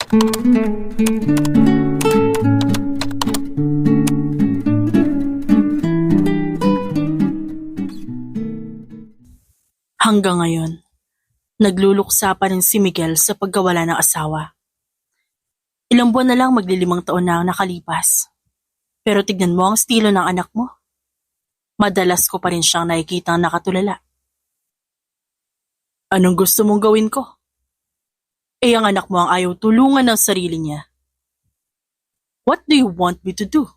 Hanggang ngayon, nagluluksa pa rin si Miguel sa pagkawala ng asawa. Ilang buwan na lang maglilimang taon na ang nakalipas. Pero tignan mo ang estilo ng anak mo. Madalas ko pa rin siyang nakikitang nakatulala. Anong gusto mong gawin ko? Ang anak mo ang ayaw tulungan ng sarili niya. What do you want me to do?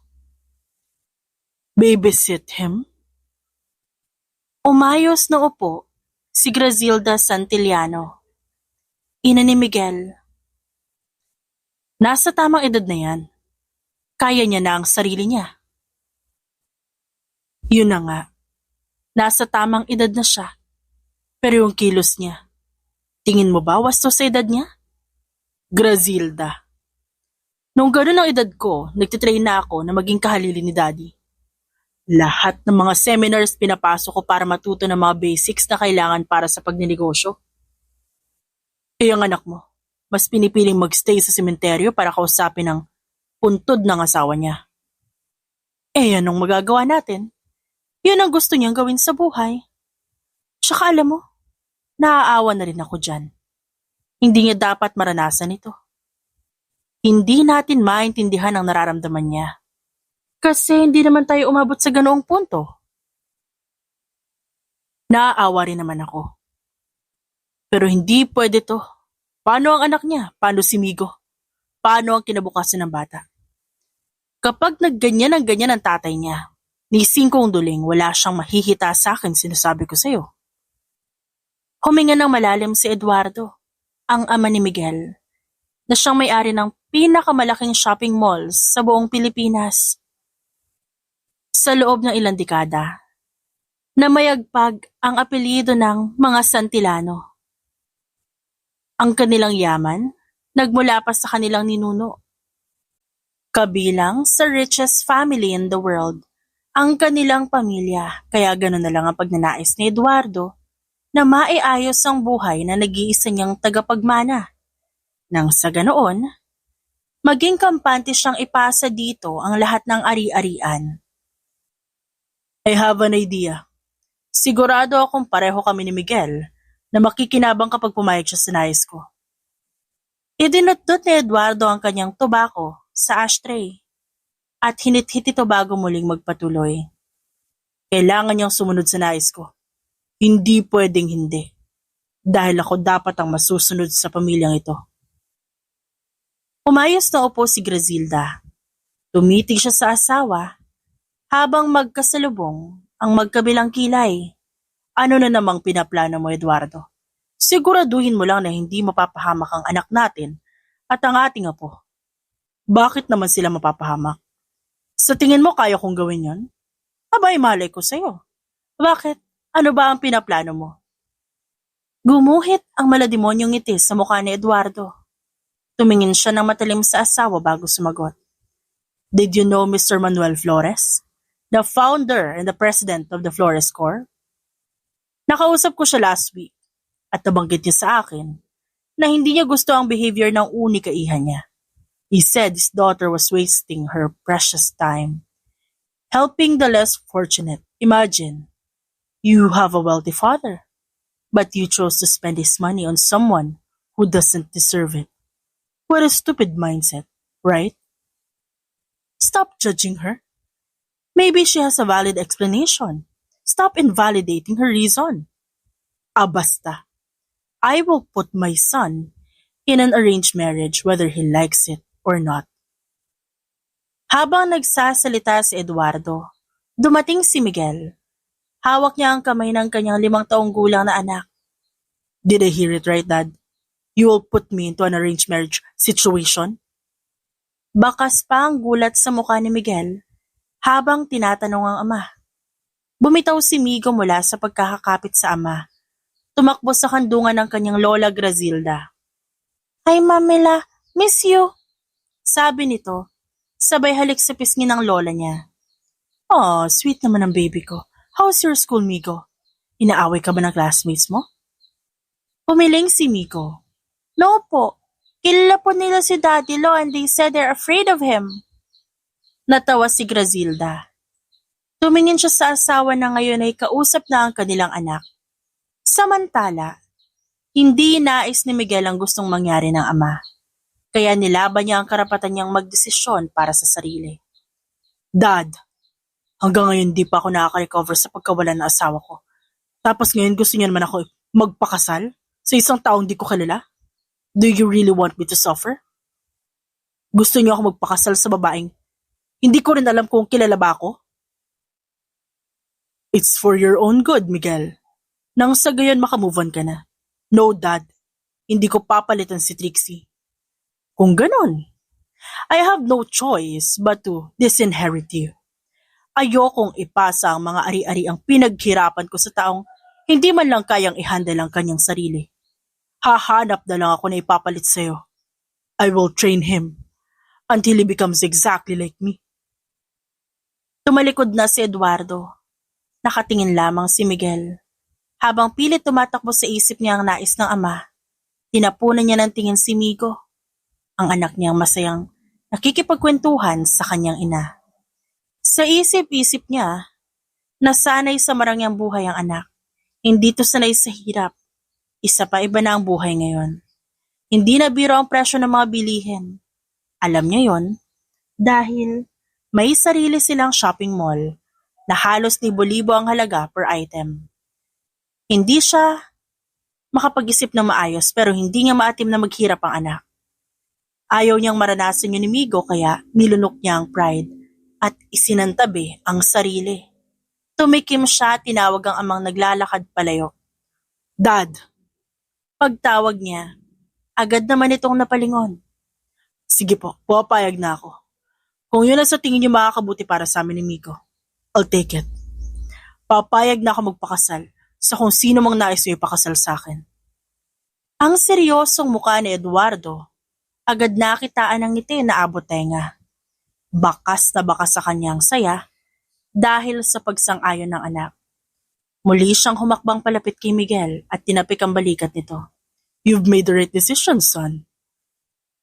Babysit him? Umayos na upo si Grazilda Santillano, ina ni Miguel. Nasa tamang edad na yan. Kaya niya na ang sarili niya. Yun na nga. Nasa tamang edad na siya. Pero yung kilos niya, tingin mo ba wasto sa edad niya? Grazilda. Nung gano'n ang edad ko, nagtitrain na ako na maging kahalili ni Daddy. Lahat ng mga seminars pinapasok ko para matuto ng mga basics na kailangan para sa pagninegosyo. Ang anak mo, mas pinipiling magstay sa sementeryo para kausapin ang puntod ng asawa niya. Anong magagawa natin? Yun ang gusto niyang gawin sa buhay. Tsaka alam mo, naaawa na rin ako dyan. Hindi niya dapat maranasan ito. Hindi natin maintindihan ang nararamdaman niya. Kasi hindi naman tayo umabot sa ganoong punto. Naaawa rin naman ako. Pero hindi pwede to. Paano ang anak niya? Paano si Migo? Paano ang kinabukasan ng bata? Kapag nagganyan ang tatay niya, ni Singkong Duling, wala siyang mahihita sa akin, sinasabi ko sa'yo. Huminga ng malalim si Eduardo, ang ama ni Miguel, na siyang may-ari ng pinakamalaking shopping malls sa buong Pilipinas. Sa loob ng ilang dekada, namayagpag ang apelyido ng mga Santillano. Ang kanilang yaman, nagmula pa sa kanilang ninuno. Kabilang sa richest family in the world, ang kanilang pamilya, kaya gano'n na lang ang pagnanais ni Eduardo na maiayos ang buhay na nag-iisa niyang tagapagmana. Nang sa ganoon, maging kampante siyang ipasa dito ang lahat ng ari-arian. I have an idea. Sigurado akong pareho kami ni Miguel na makikinabang kapag pumayag siya sa nais ko. Idinutdot ni Eduardo ang kanyang tobacco sa ashtray at hinit-hit ito bago muling magpatuloy. Kailangan niyang sumunod sa nais ko. Hindi pwedeng hindi. Dahil ako dapat ang masusunod sa pamilyang ito. Umayos na upo si Grazilda. Tumitig siya sa asawa habang magkasalubong ang magkabilang kilay. Ano na namang pinaplano mo, Eduardo? Siguraduhin mo lang na hindi mapapahamak ang anak natin at ang ating apo. Bakit naman sila mapapahamak? Sa tingin mo kaya kong gawin yon? Abay, malay ko sa'yo. Bakit? Ano ba ang pinaplano mo? Gumuhit ang malademonyong ngiti sa mukha ni Eduardo. Tumingin siya ng matalim sa asawa bago sumagot. Did you know Mr. Manuel Flores? The founder and the president of the Flores Corp? Nakausap ko siya last week at nabanggit niya sa akin na hindi niya gusto ang behavior ng unikaihan niya. He said his daughter was wasting her precious time, helping the less fortunate. Imagine, you have a wealthy father, but you chose to spend his money on someone who doesn't deserve it. What a stupid mindset, right? Stop judging her. Maybe she has a valid explanation. Stop invalidating her reason. Basta. I will put my son in an arranged marriage whether he likes it or not. Habang nagsasalita si Eduardo, dumating si Miguel. Hawak niya ang kamay ng kanyang 5 taong gulang na anak. Did I hear it right, Dad? You will put me into an arranged marriage situation? Bakas pa ang gulat sa mukha ni Miguel habang tinatanong ang ama. Bumitaw si Migo mula sa pagkakakapit sa ama. Tumakbo sa kandungan ng kanyang lola Grazilda. Hi, Mamela, miss you, sabi nito, sabay halik sa pisngi ng lola niya. Oh, sweet naman ang baby ko. How's your school, Migo? Inaaway ka ba ng classmates mo? Pumiling si Migo. No po, Kilala po nila si Daddy Lo and they said they're afraid of him. Natawa si Grazilda. Tumingin siya sa asawa na ngayon ay kausap na ang kanilang anak. Samantala, hindi nais ni Miguel ang gustong mangyari ng ama. Kaya nilaban niya ang karapatan niyang magdesisyon para sa sarili. Dad, hanggang ngayon di pa ako nakaka-recover sa pagkawalan ng asawa ko. Tapos ngayon gusto niya naman ako magpakasal sa isang taong di ko kilala? Do you really want me to suffer? Gusto niyo ako magpakasal sa babaeng hindi ko rin alam kung kilala ba ako? It's for your own good, Miguel. Nang sa gayon makamove on ka na. No, Dad. Hindi ko papalitan si Trixie. Kung ganon, I have no choice but to disinherit you. Ayokong ipasa ang mga ari-ari ang pinaghirapan ko sa taong hindi man lang kayang i-handle ang kanyang sarili. Hahanap na lang ako na ipapalit sa'yo. I will train him until he becomes exactly like me. Tumalikod na si Eduardo. Nakatingin lamang si Miguel. Habang pilit tumatakbo sa isip niya ang nais ng ama, tinapunan niya ng tingin si Migo, ang anak niyang masayang nakikipagkwentuhan sa kanyang ina. Sa isip-isip niya, nasanay sa marangyang buhay ang anak. Hindi to sanay sa hirap. Isa pa iba na ang buhay ngayon. Hindi na biro ang presyo ng mga bilihin. Alam niya yon dahil may sarili silang shopping mall na halos libo-libo ang halaga per item. Hindi siya makapag-isip ng maayos pero hindi niya maatim na maghirap ang anak. Ayaw niyang maranasan yun ni Migo kaya nilunok niya ang pride at isinantabi ang sarili. Tumikim siya at tinawag ang amang naglalakad palayo. Dad! Pagtawag niya, agad naman itong napalingon. Sige po, papayag na ako. Kung yun ang sa tingin niyo makakabuti para sa amin ni Migo, I'll take it. Papayag na ako magpakasal sa kung sino mang nais niyo ipakasal sa akin. Ang seryosong mukha ni Eduardo, agad nakitaan ng ngiti na abot tenga. Bakas na bakas sa kanyang saya dahil sa pagsang-ayon ng anak. Muli siyang humakbang palapit kay Miguel at tinapik ang balikat nito. You've made the right decision, son.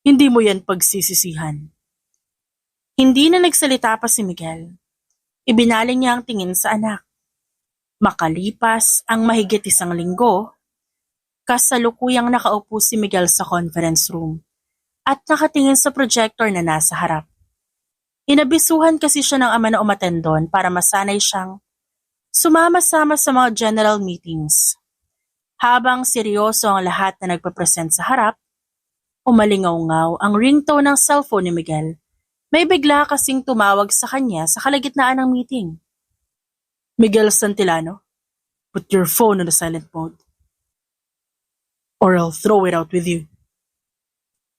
Hindi mo yan pagsisisihan. Hindi na nagsalita pa si Miguel. Ibinaling niya ang tingin sa anak. Makalipas ang mahigit isang linggo, kasalukuyang nakaupo si Miguel sa conference room at nakatingin sa projector na nasa harap. Inabisuhan kasi siya ng ama na umattend doon para masanay siyang sumama-sama sa mga general meetings. Habang seryoso ang lahat na nagpapresent sa harap, umalingaw-ngaw ang ringtone ng cellphone ni Miguel. May bigla kasing tumawag sa kanya sa kalagitnaan ng meeting. Miguel Santillano, put your phone on the silent mode. Or I'll throw it out with you.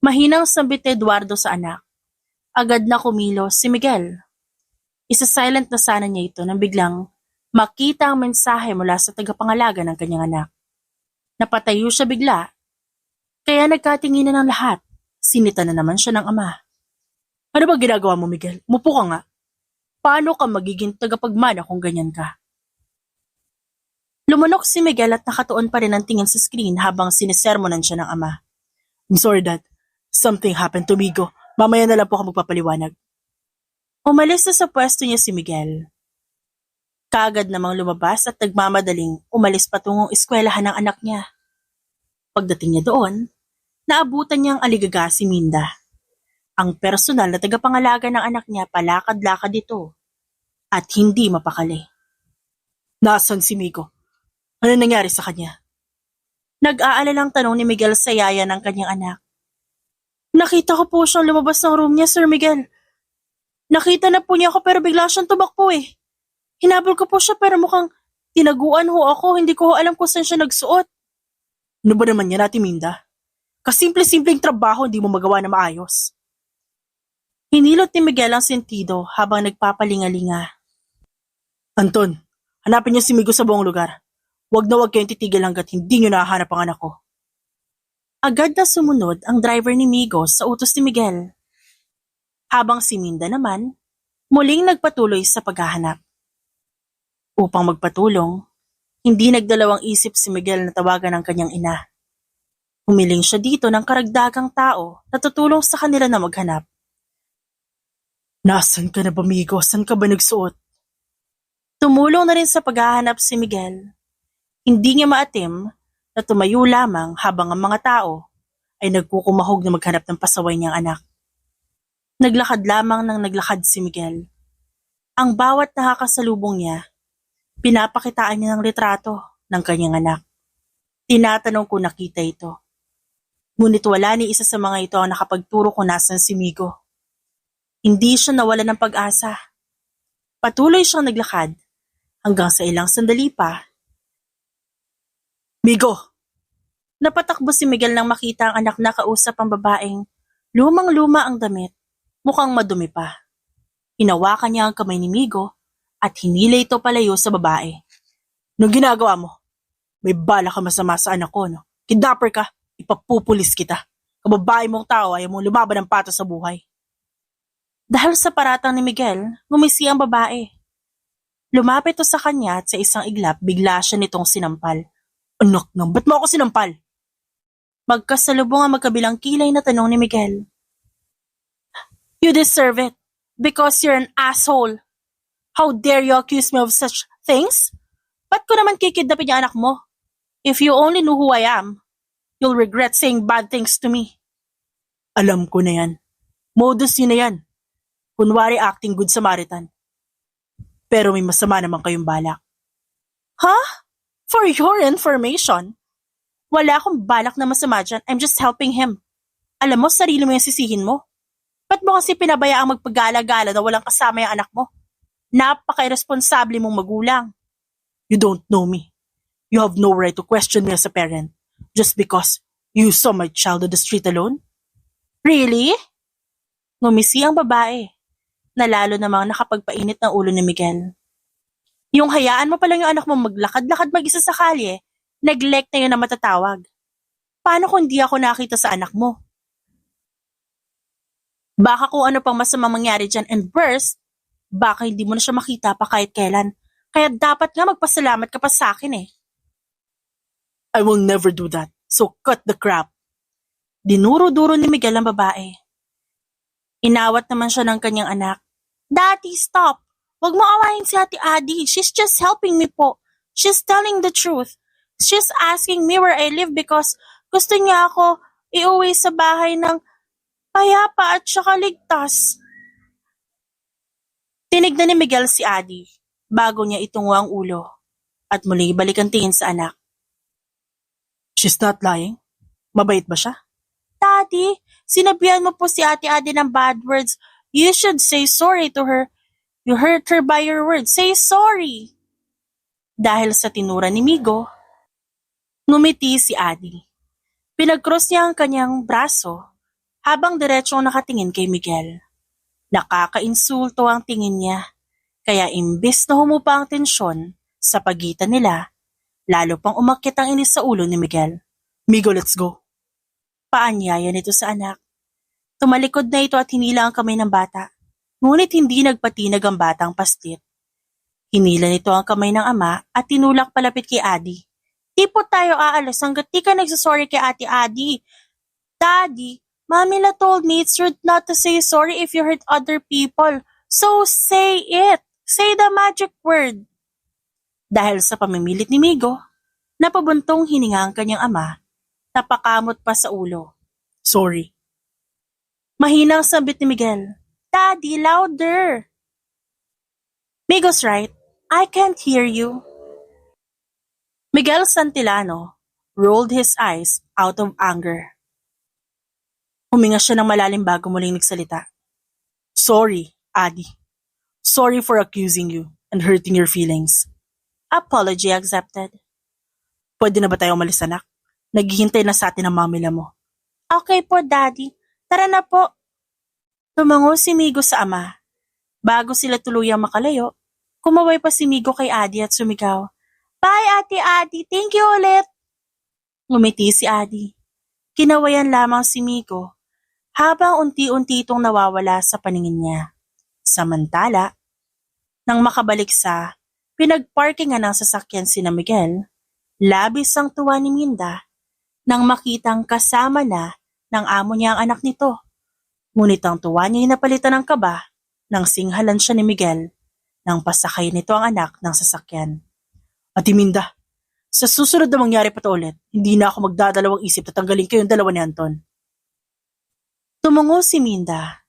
Mahinang sambit ni Eduardo sa anak. Agad na kumilos si Miguel. Isa-silent na sana niya ito nang biglang makita ang mensahe mula sa tagapangalaga ng kanyang anak. Napatayo siya bigla, kaya nagkatinginan ng lahat. Sinita na naman siya ng ama. Ano ba ginagawa mo, Miguel? Mupo ka nga. Paano ka magiging tagapagmana kung ganyan ka? Lumunok si Miguel at nakatuon pa rin ang tingin sa screen habang sinisermonan siya ng ama. I'm sorry, Dad. Something happened to Migo. Mamaya na lang po ako magpapaliwanag. Umalis na sa pwesto niya si Miguel. Kaagad namang lumabas at nagmamadaling umalis patungong eskwelahan ng anak niya. Pagdating niya doon, naabutan niyang aligaga si Minda. Ang personal na tagapangalaga ng anak niya palakad-lakad dito at hindi mapakali. Nasaan si Migo? Ano nangyari sa kanya? Nag-aalalang tanong ni Miguel sa yaya ng kanyang anak. Nakita ko po siyang lumabas ng room niya, Sir Miguel. Nakita na po niya ako pero bigla siyang tumakbo eh. Hinabol ko po siya pero mukhang tinaguan ho ako, hindi ko ho alam kung saan siya nagsuot. Ano ba naman yan, Ate Minda? Kasimple-simpleng trabaho hindi mo magawa na maayos. Hinilot ni Miguel ang sentido habang nagpapalingalinga. Anton, hanapin niyo si Migo sa buong lugar. Huwag na huwag kayong titigil hanggat hindi niyo nahahanap ang anak ko. Agad na sumunod ang driver ni Migo sa utos ni Miguel. Habang si Minda naman, muling nagpatuloy sa paghahanap. Upang magpatulong, hindi nagdalawang isip si Miguel na tawagan ang kanyang ina. Humiling siya dito ng karagdagang tao na tutulong sa kanila na maghanap. Nasaan ka na ba, Migo? Saan ka ba nagsuot? Tumulong na rin sa paghahanap si Miguel. Hindi niya maatim na tumayo lamang habang ang mga tao ay nagkukumahog na maghanap ng pasaway niyang anak. Naglakad lamang ng naglakad si Miguel. Ang bawat nakakasalubong niya, pinapakitaan niya ng litrato ng kanyang anak. Tinatanong kung nakita ito. Ngunit wala ni isa sa mga ito ang nakapagturo kung nasan si Migo. Hindi siya nawala ng pag-asa. Patuloy siyang naglakad hanggang sa ilang sandali pa. Migo! Napatakbo si Miguel nang makita ang anak na kausap ang babaeng lumang-luma ang damit, mukhang madumi pa. Hinawakan niya ang kamay ni Migo at hinila ito palayo sa babae. Anong ginagawa mo? May bala ka masama sa anak ko, no? Kidnapper ka, ipapupulis kita. Kababae mong tao ayaw mong lumaban ng pato sa buhay. Dahil sa paratang ni Miguel, ngumisi ang babae. Lumapit ito sa kanya at sa isang iglap bigla siya nitong sinampal. Anak nang, ba't mo ako sinampal? Magkasalubong ang magkabilang kilay na tanong ni Miguel. You deserve it, because you're an asshole. How dare you accuse me of such things? Ba't ko naman kikidnapin yung anak mo? If you only knew who I am, you'll regret saying bad things to me. Alam ko na yan. Modus yun na yan. Kunwari acting good Samaritan. Pero may masama naman kayong balak. Huh? For your information, wala akong balak na masama dyan. I'm just helping him. Alam mo, sarili mo yung sisihin mo. Ba't mo kasi pinabayaang magpagala-gala na walang kasama yung anak mo? Napaka-irresponsable mong magulang. You don't know me. You have no right to question me as a parent just because you saw my child on the street alone? Really? Ngumisi ang babae na lalo namang nakapagpainit ng ulo ni Miguel. Yung hayaan mo pa lang yung anak mo maglakad-lakad mag-isa sa kalye, neglect na yun na matatawag. Paano kung di ako nakita sa anak mo? Baka kung ano pang masamang mangyari dyan and worse, baka hindi mo na siya makita pa kahit kailan. Kaya dapat nga magpasalamat ka pa sa akin eh. I will never do that, so cut the crap. Dinuro-duro ni Miguel ang babae. Inawat naman siya ng kanyang anak. Daddy, stop! Huwag mo awayin si Ate Adi. She's just helping me po. She's telling the truth. She's asking me where I live because gusto niya ako iuwi sa bahay ng payapa at saka ligtas. Tinignan ni Miguel si Adi bago niya itungo ang ulo at muli balik ang tingin sa anak. She's not lying? Mabait ba siya? Daddy, sinabihan mo po si Ate Adi ng bad words. You should say sorry to her. You hurt her by your words. Say sorry. Dahil sa tinura ni Migo, ngumiti si Adi. Pinag-cross niya ang kanyang braso habang diretsong nakatingin kay Miguel. Nakaka-insulto ang tingin niya, kaya imbes na humupa ang tensyon sa pagitan nila, lalo pang umakyat ang inis sa ulo ni Miguel. Migo, let's go. Paanyaya nito sa anak. Tumalikod na ito at hinila ang kamay ng bata, ngunit hindi nagpatinag ang batang pastit. Hinila nito ang kamay ng ama at tinulak palapit kay Adi. Di po tayo aalis hanggat di ka nagsasorry kay Ate Adi. Daddy, Mamila told me it's rude not to say sorry if you hurt other people. So say it. Say the magic word. Dahil sa pamimilit ni Migo, napabuntong hininga ang kanyang ama, napakamot pa sa ulo. Sorry. Mahinang sambit ni Miguel. Daddy, louder. Migo's right. I can't hear you. Miguel Santillano rolled his eyes out of anger. Huminga siya ng malalim bago muling nagsalita. Sorry, Adi. Sorry for accusing you and hurting your feelings. Apology accepted. Pwede na ba tayo umalis, anak? Naghihintay na sa atin ang mamila mo. Okay po, Daddy. Tara na po. Tumango si Migo sa ama. Bago sila tuluyang makalayo, kumaway pa si Migo kay Adi at sumigaw. Bye, Ate Adi. Thank you ulit. Ngumiti si Adi. Kinawayan lamang si Migo habang unti-unti itong nawawala sa paningin niya. Samantala, nang makabalik sa pinagparkingan ng sasakyan sina Miguel, labis ang tuwa ni Minda nang makitang kasama na ng amo niya ang anak nito. Ngunit ang tuwa niya ay napalitan ng kaba nang singhalan siya ni Miguel nang pasakay nito ang anak ng sasakyan. Ate Minda, sa susunod na mangyari pa to ulit, hindi na ako magdadalawang isip na tanggalin kayong dalawa ni Anton. Tumungo si Minda.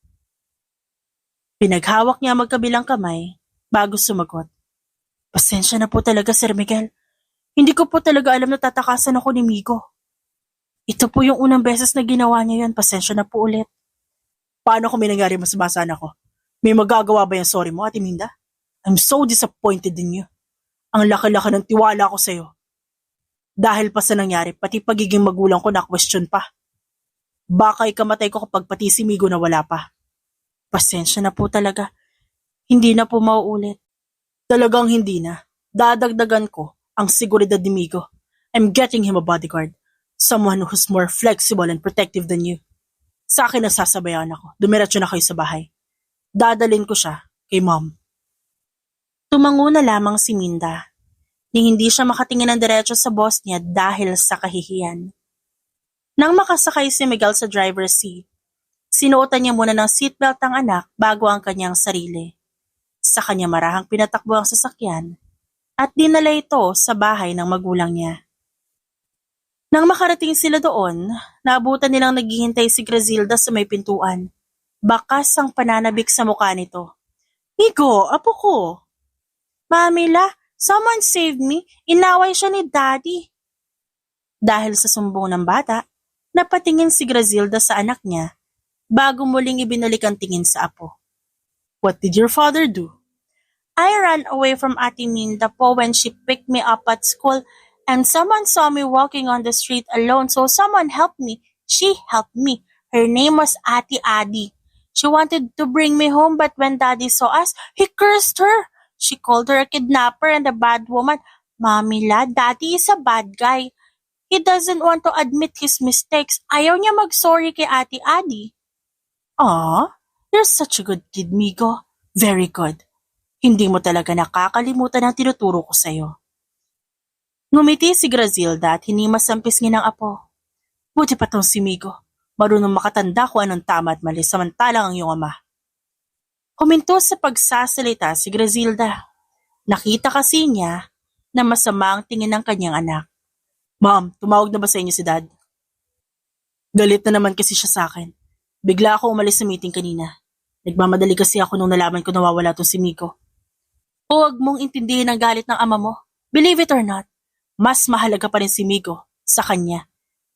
Pinaghawak niya magkabilang kamay bago sumagot. Pasensya na po talaga, Sir Miguel. Hindi ko po talaga alam na tatakasan ako ni Migo. Ito po yung unang beses na ginawa niya yun. Pasensya na po ulit. Paano kung may nangyari masama sa anak ko? May magagawa ba yung sorry mo, Ate Minda? I'm so disappointed in you. Ang laki-laki ng tiwala ko sa'yo. Dahil pa sa nangyari, pati pagiging magulang ko na-question pa. Baka ikamatay ko kapag pati si Migo na wala pa. Pasensya na po talaga. Hindi na po mauulit. Talagang hindi na. Dadagdagan ko ang seguridad ni Migo. I'm getting him a bodyguard. Someone who's more flexible and protective than you. Sa akin nasasabayan ako. Dumiretso na kayo sa bahay. Dadalin ko siya kay Mom. Tumango na lamang si Minda. Ni hindi siya makatingin ng diretso sa boss niya dahil sa kahihiyan. Nang makasakay si Miguel sa driver's seat, sinuotan niya muna ng seatbelt ang anak bago ang kanyang sarili. Sa kanya marahang pinatakbo ang sasakyan at dinala ito sa bahay ng magulang niya. Nang makarating sila doon, naabutan nilang naghihintay si Grazilda sa may pintuan. Bakas ang pananabik sa mukha nito. Migo, apo ko. Mamila, someone saved me. Inaway siya ni Daddy. Dahil sa sumbong ng bata, napatingin si Grazilda sa anak niya bago muling ibinalik ang tingin sa apo. What did your father do? I ran away from Ate Minda po when she picked me up at school and someone saw me walking on the street alone so someone helped me. She helped me. Her name was Ate Adi. She wanted to bring me home but when Daddy saw us, he cursed her. She called her a kidnapper and a bad woman. Mamila, Daddy is a bad guy. He doesn't want to admit his mistakes. Ayaw niya mag-sorry kay Ate Adi. Aw, you're such a good kid, Migo. Very good. Hindi mo talaga nakakalimutan ang tinuturo ko sa'yo. Ngumiti si Grazilda at hinimas ang pisngi ng apo. Buti pa tong si Migo. Marunong makatanda kung anong tama at mali samantalang ang iyong ama. Kuminto sa pagsasalita si Grazilda. Nakita kasi niya na masama ang tingin ng kanyang anak. Ma'am, tumawag na ba sa inyo si Dad? Galit na naman kasi siya sa akin. Bigla ako umalis sa meeting kanina. Nagmamadali kasi ako nung nalaman ko nawawala tong si Migo. Huwag mong intindihin ang galit ng ama mo. Believe it or not, mas mahalaga pa rin si Migo sa kanya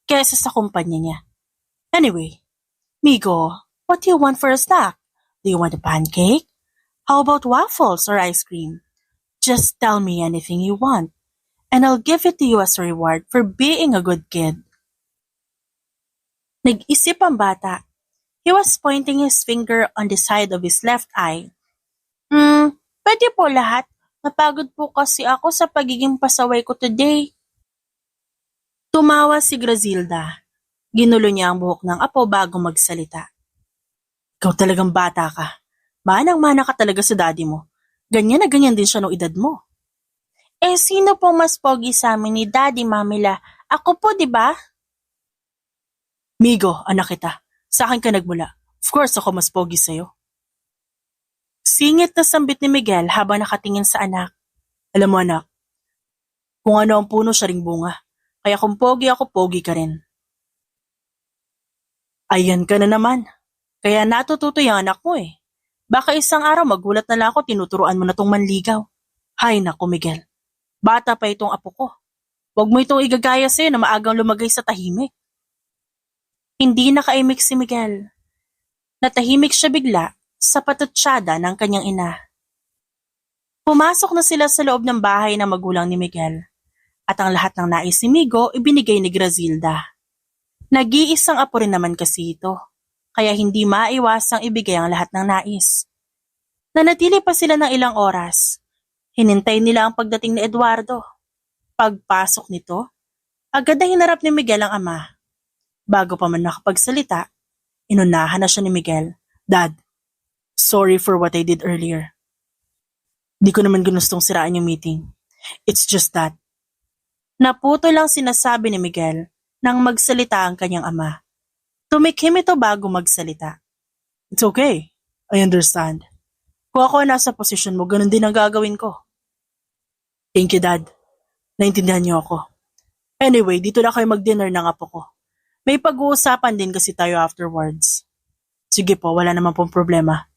kaysa sa kumpanya niya. Anyway, Migo, what do you want for a snack? Do you want a pancake? How about waffles or ice cream? Just tell me anything you want, and I'll give it to you as a reward for being a good kid. Nag-isip ang bata. He was pointing his finger on the side of his left eye. Pwede po lahat. Napagod po kasi ako sa pagiging pasaway ko today. Tumawa si Grazilda. Ginulo niya ang buhok ng apo bago magsalita. Ikaw talagang bata ka. Manang-mana ka talaga sa daddy mo. Ganyan na ganyan din siya nung edad mo. Sino po mas pogi sa amin ni Daddy, Mamila? Ako po, di ba? Migo, anak kita. Sa akin ka nagmula. Of course, ako mas pogi sa'yo. Singit na sambit ni Miguel habang nakatingin sa anak. Alam mo anak, kung ano ang puno siya ring bunga. Kaya kung pogi ako, pogi ka rin. Ayan ka na naman. Kaya natututo yung anak mo eh. Baka isang araw magulat na lang ako tinuturuan mo na tong manligaw. Hay naku Miguel, bata pa itong apo ko. Huwag mo itong igagaya sa'yo na maagang lumagay sa tahimik. Hindi nakaimik si Miguel. Natahimik siya bigla sa patutsyada ng kanyang ina. Pumasok na sila sa loob ng bahay ng magulang ni Miguel at ang lahat ng nais ni Migo ibinigay ni Grazilda. Nag-iisang apo rin naman kasi ito, kaya hindi maiwasang ibigay ang lahat ng nais. Nanatili pa sila ng ilang oras. Hinintay nila ang pagdating ni Eduardo. Pagpasok nito, agad na hinarap ni Miguel ang ama. Bago pa man nakapagsalita, inunahan na siya ni Miguel. Dad, sorry for what I did earlier. Di ko naman ginustong siraan yung meeting. It's just that. Naputo lang sinasabi ni Miguel nang magsalita ang kanyang ama. Tumikhim ito bago magsalita. It's okay. I understand. Kung ako ay nasa posisyon mo, ganun din ang gagawin ko. Thank you, Dad. Naintindihan niyo ako. Anyway, dito na kayo mag-dinner ng apo ko. May pag-uusapan din kasi tayo afterwards. Sige po, wala naman pong problema.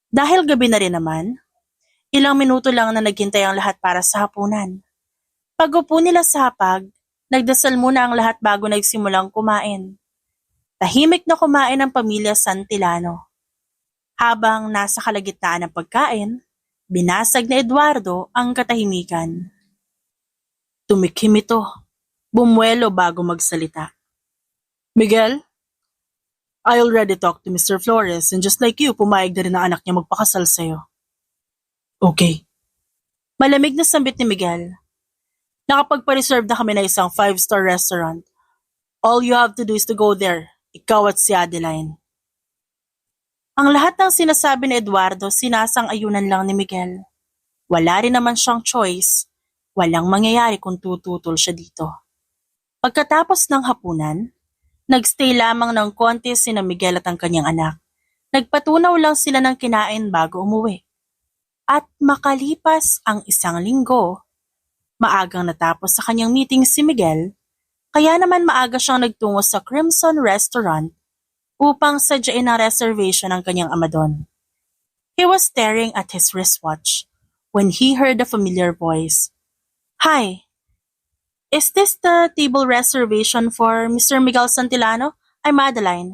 Dahil gabi na rin naman, ilang minuto lang na naghintay ang lahat para sa hapunan. Pag-upo nila sa hapag, nagdasal muna ang lahat bago nagsimulang kumain. Tahimik na kumain ang pamilya Santillano. Habang nasa kalagitnaan ng pagkain, binasag ni Eduardo ang katahimikan. Tumikhim ito, bumuelo bago magsalita. Miguel, I already talked to Mr. Flores and just like you, pumayag na rin ang anak niya magpakasal sa'yo. Okay. Malamig na sambit ni Miguel. Nakapagpa-reserve na kami na isang 5-star restaurant. All you have to do is to go there, ikaw at si Adeline. Ang lahat ng sinasabi ni Eduardo sinasang-ayunan lang ni Miguel. Wala rin naman siyang choice. Walang mangyayari kung tututol siya dito. Pagkatapos ng hapunan, nagstay lamang ng konti sina Miguel at ang kanyang anak. Nagpatunaw lang sila ng kinain bago umuwi. At makalipas ang 1 linggo, maagang natapos sa kanyang meeting si Miguel, kaya naman maaga siyang nagtungo sa Crimson Restaurant upang sadyain ang reservation ng kanyang ama doon. He was staring at his wristwatch when he heard a familiar voice. Hi, is this the table reservation for Mr. Miguel Santillano? I'm Adeline.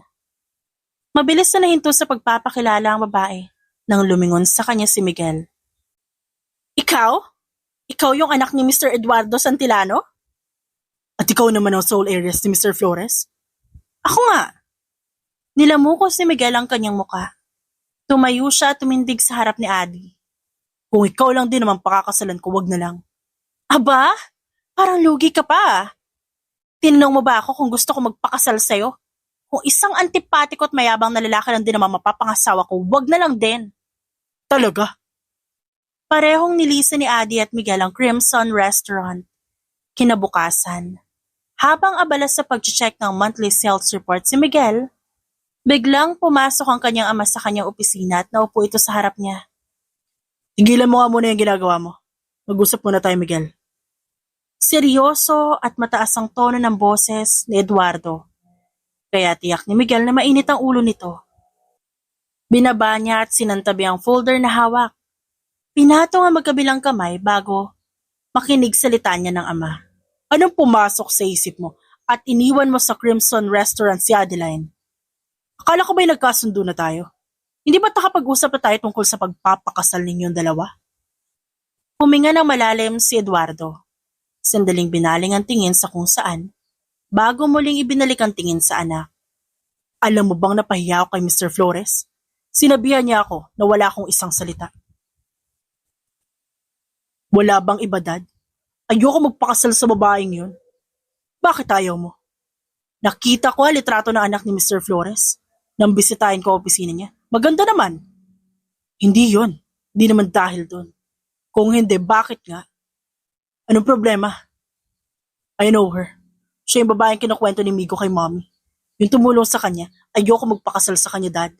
Mabilis na nahinto sa pagpapakilala ang babae nang lumingon sa kanya si Miguel. Ikaw? Ikaw yung anak ni Mr. Eduardo Santillano? At ikaw naman ang sole heiress ni Mr. Flores? Ako nga. Nilamuko si Miguel ang kanyang muka. Tumayo siya at tumindig sa harap ni Adi. Kung ikaw lang din naman pakakasalan ko, wag na lang. Aba? Parang lugi ka pa. Tinanong mo ba ako kung gusto ko magpakasal sa'yo? Kung isang antipatiko at mayabang na lalaki lang din naman mapapangasawa ko, wag na lang din. Talaga? Parehong nilisan ni Adi at Miguel ang Crimson Restaurant. Kinabukasan, habang abala sa pag-check ng monthly sales report si Miguel, biglang pumasok ang kanyang ama sa kanyang opisina at naupo ito sa harap niya. Tigilan mo nga muna yung ginagawa mo. Mag-usap muna tayo, Miguel. Seryoso at mataas ang tono ng boses ni Eduardo. Kaya tiyak ni Miguel na mainit ang ulo nito. Binaba niya at sinantabi ang folder na hawak. Pinatong ang magkabilang kamay bago makinig salita niya ng ama. Anong pumasok sa isip mo at iniwan mo sa Crimson Restaurant si Adeline? Akala ko ba'y nagkasundo na tayo? Hindi ba't nakapag-usap na tayo tungkol sa pagpapakasal ninyong dalawa? Huminga ng malalim si Eduardo. Sandaling binaling ang tingin sa kung saan, bago muling ibinalik ang tingin sa anak. Alam mo bang napahiya ako kay Mr. Flores? Sinabihan niya ako na wala akong isang salita. Wala bang iba, Dad? Ayoko magpakasal sa babaeng yun. Bakit ayaw mo? Nakita ko ang litrato ng anak ni Mr. Flores nang bisitahin ko ang opisina niya. Maganda naman. Hindi yun. Hindi naman dahil doon. Kung hindi, bakit nga? Anong problema? I know her. Siya yung babaeng kinukwento ni Migo kay Mommy. Yung tumulong sa kanya, ayoko magpakasal sa kanya, Dad.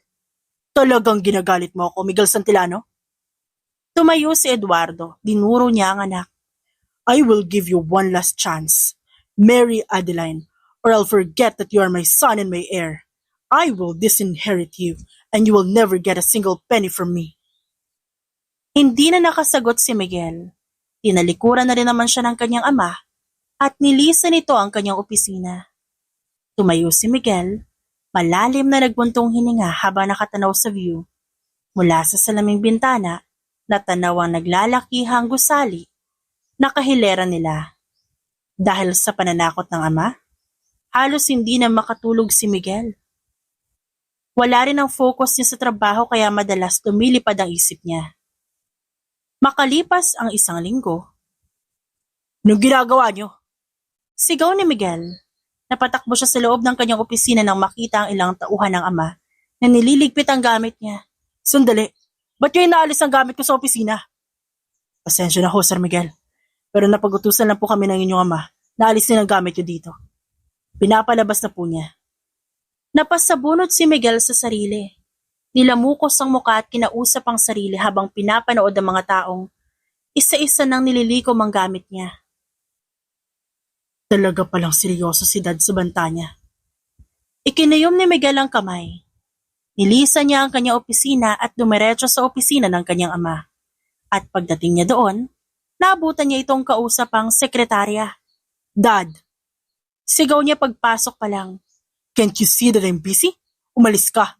Talagang ginagalit mo ako, Miguel Santillano? Tumayo si Eduardo. Dinuro niya ang anak. I will give you one last chance. Marry Adeline, or I'll forget that you are my son and my heir. I will disinherit you, and you will never get a single penny from me. Hindi na nakasagot si Miguel. Tinalikuran na rin naman siya ng kanyang ama at nilisan nito ang kanyang opisina. Tumayo si Miguel, malalim na nagbuntong hininga habang nakatanaw sa view. Mula sa salaming bintana, natanaw ang naglalakihang gusali na kahilera nila. Dahil sa pananakot ng ama, halos hindi na makatulog si Miguel. Wala rin ang focus niya sa trabaho kaya madalas lumilipad ang isip niya. Makalipas ang 1 linggo. Anong ginagawa niyo? Sigaw ni Miguel. Napatakbo siya sa loob ng kanyang opisina nang makita ang ilang tauhan ng ama na nililigpit ang gamit niya. Sandali, ba't niyo inaalis ang gamit ko sa opisina? Pasensya na ho, Sir Miguel. Pero napag-utusan lang po kami ng inyong ama na alisin ang gamit niyo dito. Pinapalabas na po niya. Napasabunot si Miguel sa sarili. Nilamukos ang muka at kinausap ang sarili habang pinapanood ang mga taong isa-isa nang nililikom ang gamit niya. Talaga palang seryoso si Dad sa banta niya. Ikinayom ni Miguel ang kamay. Nilisan niya ang kanyang opisina at dumiretso sa opisina ng kanyang ama. At pagdating niya doon, naabutan niya itong kausap ang sekretarya. Dad! Sigaw niya pagpasok pa lang. Can't you see that I'm busy? Umalis ka.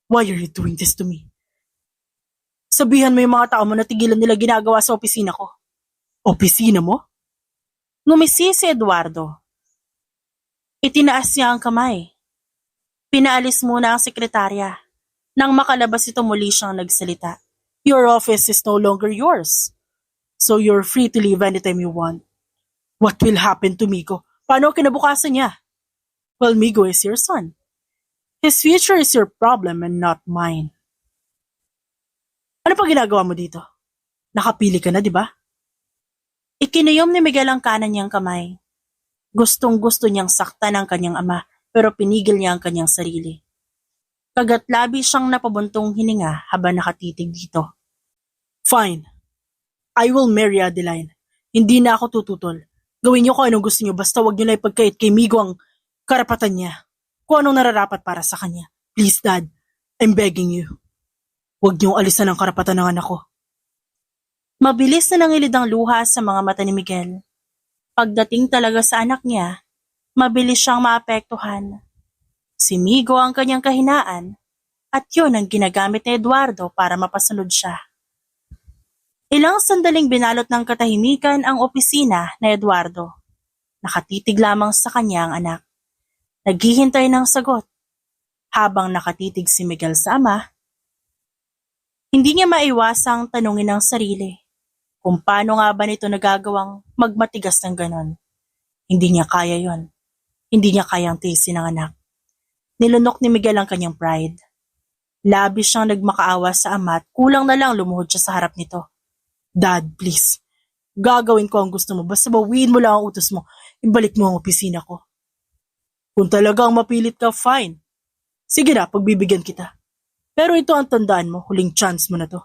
Why are you doing this to me? Sabihan mo yung mga tao mo na tigilan nila ginagawa sa opisina ko. Opisina mo? Ngumisi si Eduardo. Itinaas niya ang kamay. Pinaalis muna ang sekretarya. Nang makalabas ito muli siyang nagsalita. Your office is no longer yours. So you're free to leave anytime you want. What will happen to Migo? Paano kinabukasan niya? Well, Migo is your son. His future is your problem and not mine. Ano pa ginagawa mo dito? Nakapili ka na, di ba? Ikinayom ni Miguel ang kanan niyang kamay. Gustong-gusto niyang saktan ang kanyang ama, pero pinigil niya ang kanyang sarili. Kagat-labi siyang napabuntong hininga habang nakatitig dito. Fine. I will marry Adeline. Hindi na ako tututol. Gawin niyo kung anong gusto niyo, basta wag niyo lang ipagkait kay Migo ang karapatan niya. Kung anong nararapat para sa kanya. Please, Dad. I'm begging you. Huwag niyong alisan ang karapatan ng anak ko. Mabilis na nangilid ang luha sa mga mata ni Miguel. Pagdating talaga sa anak niya, mabilis siyang maapektuhan. Si Migo ang kanyang kahinaan at yun ang ginagamit ni Eduardo para mapasunod siya. Ilang sandaling binalot ng katahimikan ang opisina na Eduardo. Nakatitig lamang sa kanya ang anak. Naghihintay ng sagot. Habang nakatitig si Miguel sa ama, hindi niya maiwasang tanungin ang sarili kung paano nga ba nito nagagawang magmatigas ng ganon. Hindi niya kaya yon. Hindi niya kayang tiisin ng anak. Nilunok ni Miguel ang kanyang pride. Labis siyang nagmakaawa sa ama at kulang na lang lumuhod siya sa harap nito. Dad, please. Gagawin ko ang gusto mo. Basta bawiin mo lang ang utos mo. Ibalik mo ang opisina ko. Kung talagang mapilit ka, fine. Sige na, pagbibigyan kita. Pero ito ang tandaan mo, huling chance mo na to.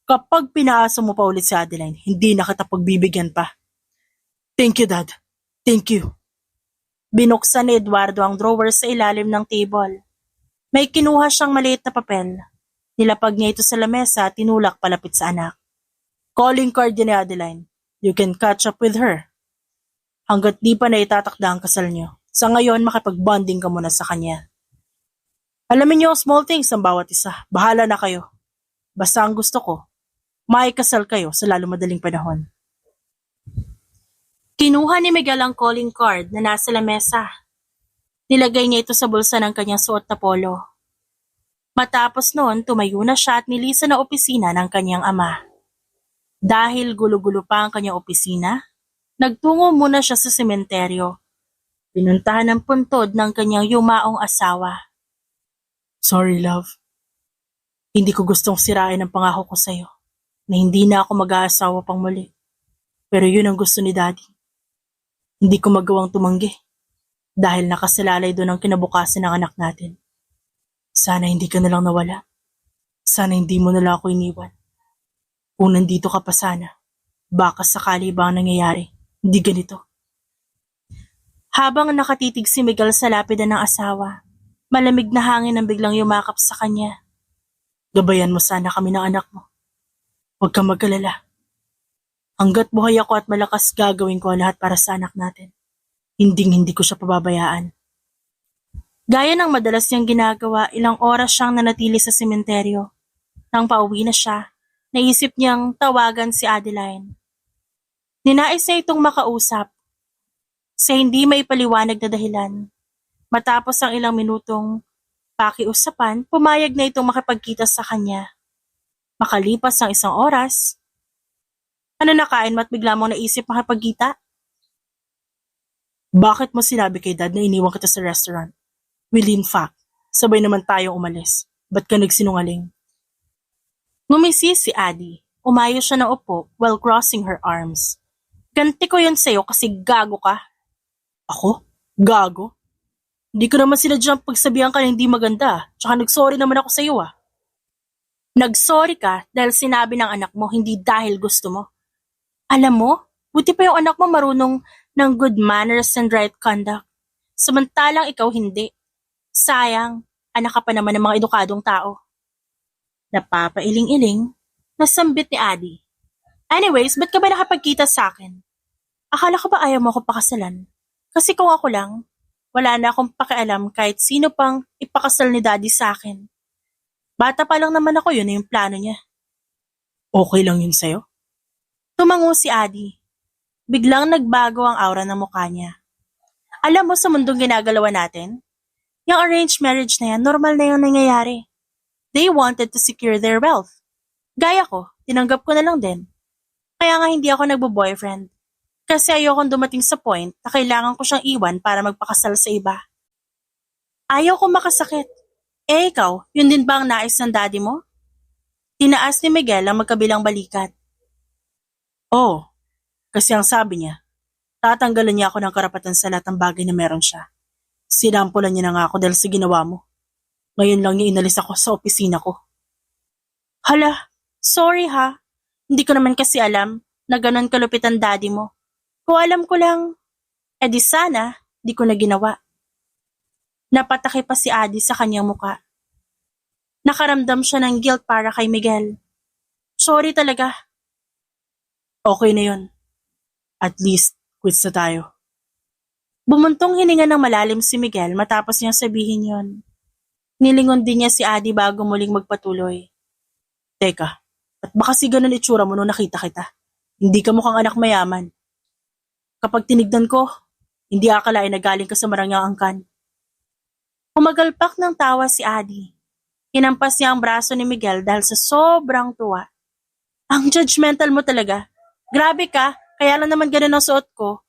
Kapag pinaasa mo pa ulit si Adeline, hindi na kita pagbibigyan pa. Thank you, Dad. Thank you. Binuksan ni Eduardo ang drawer sa ilalim ng table. May kinuha siyang maliit na papel. Nilapag niya ito sa lamesa at tinulak palapit sa anak. Calling card ni Adeline. You can catch up with her. Hanggat di pa na itatakda ang kasal niyo. Sa ngayon, makipag-bonding ka muna sa kanya. Alamin niyo ang small things ng bawat isa. Bahala na kayo. Basta ang gusto ko, maikasal kayo sa lalo madaling panahon. Kinuha ni Miguel ang calling card na nasa lamesa. Nilagay niya ito sa bulsa ng kanyang suot na polo. Matapos noon, tumayo na siya at nilisan na opisina ng kanyang ama. Dahil gulo-gulo pa ang kanyang opisina, nagtungo muna siya sa sementeryo. Pinuntahan ang puntod ng kanyang yumaong asawa. Sorry, love. Hindi ko gustong sirain ang pangako ko sa'yo na hindi na ako mag-aasawa pang muli. Pero yun ang gusto ni Daddy. Hindi ko magawang tumanggi dahil nakasalalay doon ang kinabukasan ng anak natin. Sana hindi ka nalang nawala. Sana hindi mo nalang ako iniwan. Kung nandito ka pa sana, baka sakali ba ang nangyayari, hindi ganito. Habang nakatitig si Miguel sa lapidan ng asawa, malamig na hangin ang biglang yumakap sa kanya. Gabayan mo sana kami ng anak mo. Huwag kang mag-alala. Hanggat buhay ako at malakas, gagawin ko ang lahat para sa anak natin. Hindi ko siya pababayaan. Gaya ng madalas niyang ginagawa, ilang oras siyang nanatili sa sementeryo. Nang pauwi na siya, naisip niyang tawagan si Adeline. Ninais niya itong makausap. Sa hindi may paliwanag na dahilan. Matapos ang ilang minutong pakiusapan, pumayag na itong makipagkita sa kanya. Makalipas ang isang oras, ano nakain mo at bigla mong naisip makipagkita? Bakit mo sinabi kay Dad na iniwan kita sa restaurant? Well, in fact, sabay naman tayong umalis. Ba't ka nagsinungaling? Ngumisi si Addie. Umayo siya ng upo while crossing her arms. Ganti ko yun sa'yo kasi gago ka. Ako? Gago? Hindi ko naman sinadyang pagsabihan ka na hindi maganda. Tsaka nagsorry naman ako sa iyo ah. Nagsorry ka dahil sinabi ng anak mo hindi dahil gusto mo. Alam mo, buti pa yung anak mo marunong ng good manners and right conduct. Samantalang ikaw hindi. Sayang, anak ka pa naman ng mga edukadong tao. Napapailing-iling, nasambit ni Adi. Anyways, ba't ka ba nakapagkita sa akin? Akala ko ba ayaw mo ako pakasalan? Kasi kung ako lang, wala na akong pakialam kahit sino pang ipakasal ni Daddy sa akin. Bata pa lang naman ako, yun na yung plano niya. Okay lang yun sa'yo? Tumango si Adi. Biglang nagbago ang aura ng mukha niya. Alam mo sa mundong ginagalawa natin, yung arranged marriage na yan, normal na yung nangyayari. They wanted to secure their wealth. Gaya ko, tinanggap ko na lang din. Kaya nga hindi ako nagbo-boyfriend. Kasi ayokong dumating sa point na kailangan ko siyang iwan para magpakasal sa iba. Ayaw ko makasakit. Eh ikaw, yun din ba ang nais ng daddy mo? Tinaas ni Miguel ang magkabilang balikat. Oo, kasi ang sabi niya, tatanggalan niya ako ng karapatan sa lahat ng bagay na meron siya. Sinampulan niya na nga ako dahil sa ginawa mo. Ngayon lang niya inalis ako sa opisina ko. Hala, sorry ha. Hindi ko naman kasi alam na ganon kalupit ang daddy mo. Kung alam ko lang, edi sana, di ko na ginawa. Napatake pa si Adi sa kanyang muka. Nakaramdam siya ng guilt para kay Miguel. Sorry talaga. Okay na yun. At least, quits na tayo. Bumuntong hininga ng malalim si Miguel matapos niyang sabihin yon. Nilingon din niya si Adi bago muling magpatuloy. Teka, at baka si ganun itsura mo nung nakita kita. Hindi ka mukhang anak mayaman. Kapag tinignan ko, hindi akalain na galing ka sa marangyang angkan. Umagalpak ng tawa si Adi. Hinampas niya ang braso ni Miguel dahil sa sobrang tuwa. Ang judgmental mo talaga. Grabe ka, kaya lang naman ganun ang suot ko.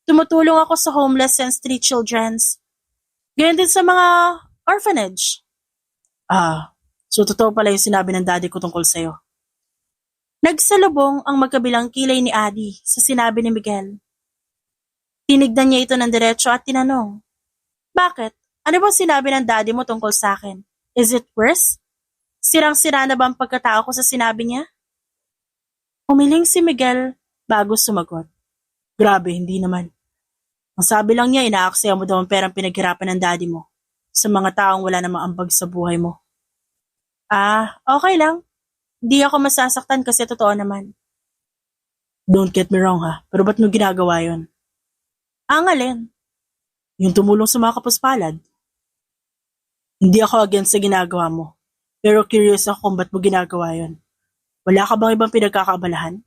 Tumutulong ako sa homeless and street childrens. Ganyan din sa mga orphanage. So totoo pala yung sinabi ng daddy ko tungkol sa'yo. Nagsalubong ang magkabilang kilay ni Adi sa sinabi ni Miguel. Tinignan niya ito ng diretso at tinanong, bakit? Ano bang sinabi ng daddy mo tungkol sa akin? Is it worse? Sirang-sira na ba ang pagkatao ko sa sinabi niya? Umiling si Miguel bago sumagot. Grabe, hindi naman. Ang sabi lang niya, inaaksaya mo daw ang perang pinaghirapan ng daddy mo sa mga taong wala namang ambag sa buhay mo. Okay lang. Hindi ako masasaktan kasi totoo naman. Don't get me wrong ha, pero ba't mo ginagawa yun? Ang alin? Yung tumulong sa mga kapuspalad. Hindi ako against sa ginagawa mo, pero curious ako kung ba't mo ginagawa yun. Wala ka bang ibang pinagkakaabalahan?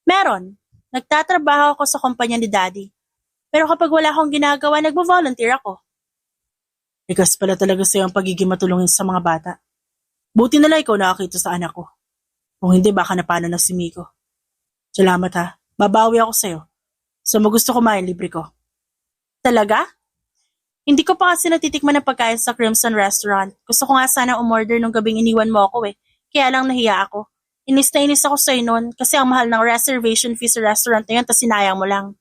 Meron. Nagtatrabaho ako sa kumpanya ni Daddy. Pero kapag wala akong ginagawa, nagvo-volunteer ako. Ikas pala talaga sa'yo ang pagiging matulungin sa mga bata. Buti na lang ikaw nakakita sa anak ko. Kung hindi, baka napano na si Miko. Salamat ha. Babawi ako sa'yo. So magusto kumain, libre ko. Talaga? Hindi ko pa kasi natitikman ng pagkain sa Crimson Restaurant. Gusto ko nga sana umorder nung gabing iniwan mo ako eh. Kaya lang nahiya ako. Inis na inis ako sa'yo noon kasi ang mahal ng reservation fee sa restaurant na yun tas sinayang mo lang.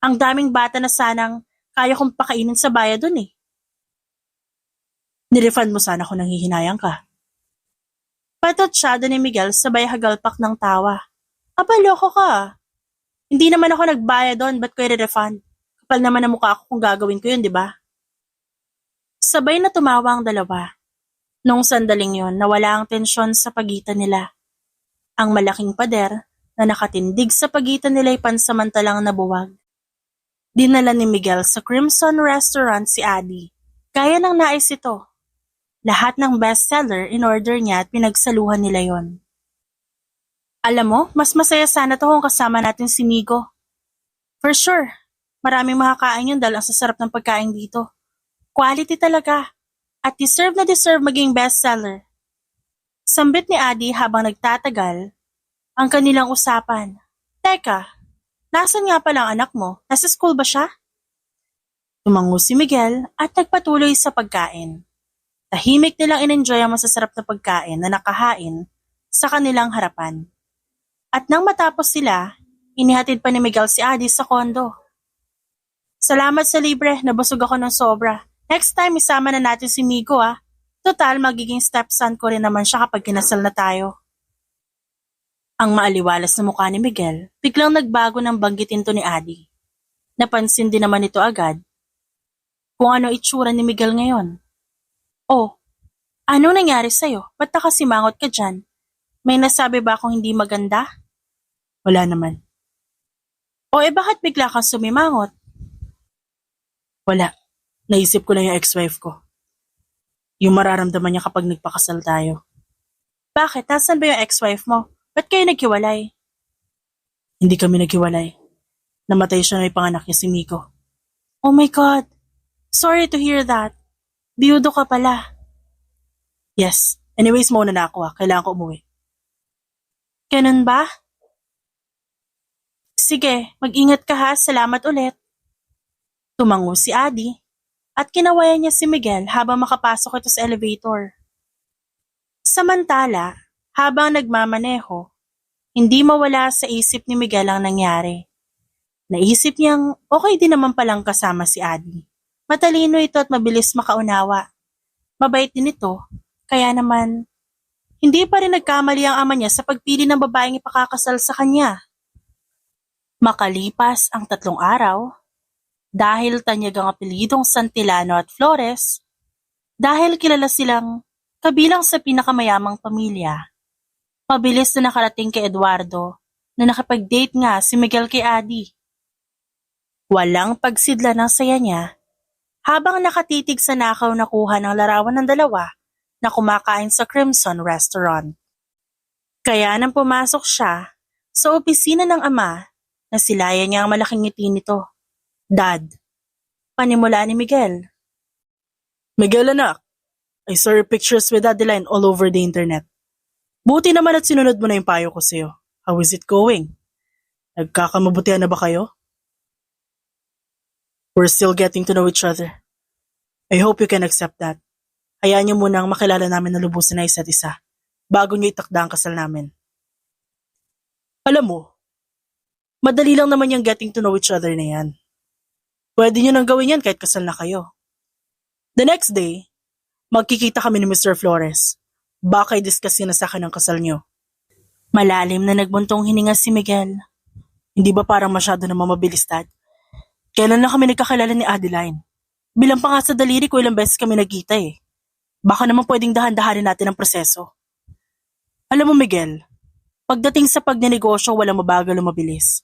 Ang daming bata na sanang kaya kong pakainin sa bayad dun eh. Nirefund mo sana kung nanghihinayang ka. Patotsyado ni Miguel sabay hagalpak ng tawa. Aba, loko ka. Hindi naman ako nagbayad doon, ba't ko i-refund? Kapal naman ang mukha ako kung gagawin ko yun, di ba? Sabay na tumawa ang dalawa. Nung sandaling yon, nawala ang tensyon sa pagitan nila. Ang malaking pader na nakatindig sa pagitan nila ay pansamantalang nabuwag. Dinala ni Miguel sa Crimson Restaurant si Adi. Kaya ng nais ito. Lahat ng bestseller in-order niya at pinagsaluhan nila yon. Alam mo, mas masaya sana to kung kasama natin si Migo. For sure, maraming makakain yun dahil ang sasarap ng pagkain dito. Quality talaga. At deserve na deserve maging bestseller. Sambit ni Adi habang nagtatagal ang kanilang usapan. Teka, nasan nga pala ang anak mo? Nasa school ba siya? Tumango si Miguel at nagpatuloy sa pagkain. Tahimik nilang in-enjoy ang masasarap na pagkain na nakahain sa kanilang harapan. At nang matapos sila, inihatid pa ni Miguel si Adi sa kondo. Salamat sa libre, nabusog ako ng sobra. Next time, isama na natin si Migo ah. Total, magiging stepson ko rin naman siya kapag kinasal na tayo. Ang maaliwalas na mukha ni Miguel, biglang nagbago nang banggitin to ni Adi. Napansin din naman ito agad kung ano itsura ni Miguel ngayon. Oh, anong nangyari sa'yo? Ba't nakasimangot ka dyan? May nasabi ba akong hindi maganda? Wala naman. O bakit bigla kang sumimangot? Wala. Naisip ko na yung ex-wife ko. Yung mararamdaman niya kapag nagpakasal tayo. Bakit? Nasaan ba yung ex-wife mo? Ba't kayo naghiwalay? Hindi kami naghiwalay. Namatay siya na ipanganak niya si Miko. Oh my God! Sorry to hear that. Biyudo ka pala. Yes. Anyways, mauna na ako. Kailangan ko umuwi. Ganun ba? Sige, mag-ingat ka ha. Salamat ulit. Tumango si Adi at kinawayan niya si Miguel habang makapasok ito sa elevator. Samantala, habang nagmamaneho, hindi mawala sa isip ni Miguel ang nangyari. Naisip niyang okay din naman palang kasama si Adi. Matalino ito at mabilis makaunawa. Mabait din ito, kaya naman hindi pa rin nagkamali ang ama niya sa pagpili ng babaeng ipakakasal sa kanya. Makalipas ang 3 araw, dahil tanyag ang apelidong Santillano at Flores, dahil kilala silang kabilang sa pinakamayamang pamilya, mabilis na nakarating kay Eduardo na nakapag-date nga si Miguel kay Adi. Walang pagsidla ng saya niya habang nakatitig sa nakaw na kuha ng larawan ng dalawa na kumakain sa Crimson Restaurant. Kaya nang pumasok siya sa opisina ng ama, nasilayan niya ang malaking ngiti nito. Dad, panimula ni Miguel. Miguel anak, I saw your pictures with Adeline all over the internet. Buti naman at sinunod mo na yung payo ko sa'yo. How is it going? Nagkakamabutihan na ba kayo? We're still getting to know each other. I hope you can accept that. Hayaan niyo munang makilala namin na lubusan na isa't isa bago niyo itakda ang kasal namin. Alam mo, madali lang naman yung getting to know each other na yan. Pwede niyo nang gawin yan kahit kasal na kayo. The next day, magkikita kami ni Mr. Flores. Baka i-discuss na sa akin ang kasal niyo. Malalim na nagbuntong hininga si Miguel. Hindi ba parang masyado na mamabilis, Dad? Kailan lang kami nagkakilala ni Adeline? Bilang pa nga sa daliri ko ilang beses kami nagkita eh. Baka naman pwedeng dahan-dahanin natin ang proseso. Alam mo Miguel, pagdating sa pagnenegosyo walang mabagal o mabilis.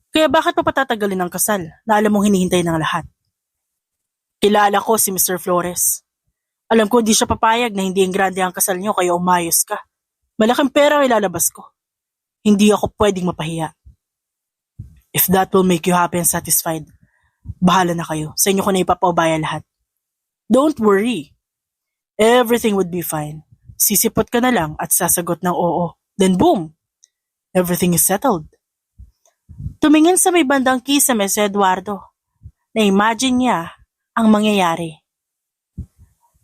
Kaya bakit pa patatagalin ang kasal na alam mong hinihintay ng lahat? Kilala ko si Mr. Flores. Alam ko di siya papayag na hindi ang grande ang kasal niyo kaya umayos ka. Malaking pera ang ilalabas ko. Hindi ako pwedeng mapahiya. If that will make you happy and satisfied, bahala na kayo. Sa inyo ko na ipapaubaya lahat. Don't worry. Everything would be fine. Sisipot ka na lang at sasagot ng oo. Then boom! Everything is settled. Tumingin sa may bandang kisame si Eduardo. Na-imagine niya ang mangyayari.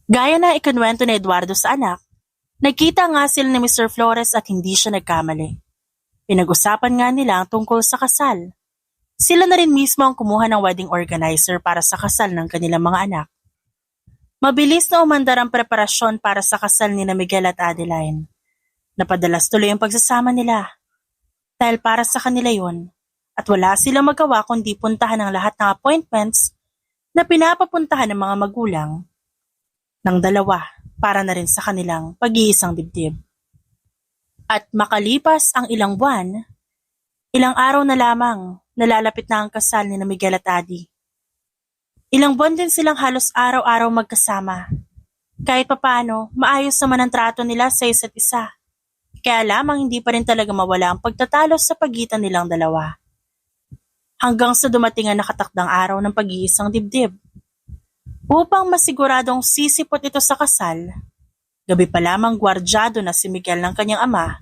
Gaya na ikinwento ni Eduardo sa anak, nagkita nga sila ni Mr. Flores at hindi siya nagkamali. Pinag-usapan nga nila ang tungkol sa kasal. Sila na rin mismo ang kumuha ng wedding organizer para sa kasal ng kanilang mga anak. Mabilis na umandar ang preparasyon para sa kasal ni Miguel at Adeline. Napadalas tuloy ang pagsasama nila. Dahil para sa kanila yon, at wala silang magawa kundi puntahan ang lahat ng appointments na pinapapuntahan ng mga magulang ng dalawa para na rin sa kanilang pag-iisang dibdib. At makalipas ang ilang buwan, ilang araw na lamang nalalapit na ang kasal ni Miguel at Adi. Ilang buwan din silang halos araw-araw magkasama. Kahit papaano, maayos naman ang trato nila sa isa't isa. Kaya lamang hindi pa rin talaga mawala ang pagtatalo sa pagitan nilang dalawa. Hanggang sa dumating ang nakatakdang araw ng pag-iisang dibdib. Upang masiguradong sisipot ito sa kasal, gabi pa lamang gwardyado na si Miguel ng kanyang ama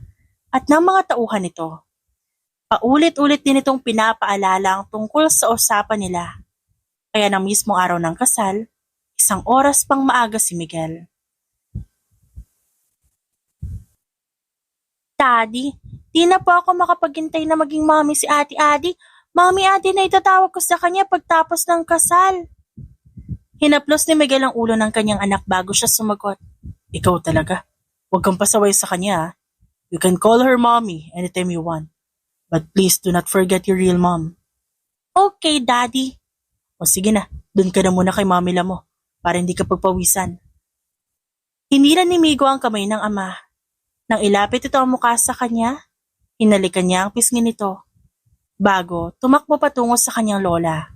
at ng mga tauhan nito. Paulit-ulit din itong pinapaalala ang tungkol sa usapan nila. Kaya ng mismong araw ng kasal, 1 oras pang maaga si Miguel. Daddy, di na po ako makapaghintay na maging mami si Ate Adi. Mami Adi na itatawag ko sa kanya pagtapos ng kasal. Hinaplos ni Miguel ang ulo ng kanyang anak bago siya sumagot. Ikaw talaga. Huwag kang pasaway sa kanya ah. You can call her mommy anytime you want. But please do not forget your real mom. Okay, Daddy. O sige na, dun ka na muna kay mamila mo para hindi ka pagpawisan. Hinilan ni Migo ang kamay ng ama. Nang ilapit ito ang mukha sa kanya, hinalikan niya ang pisngi nito. Bago, tumakbo patungo sa kanyang lola.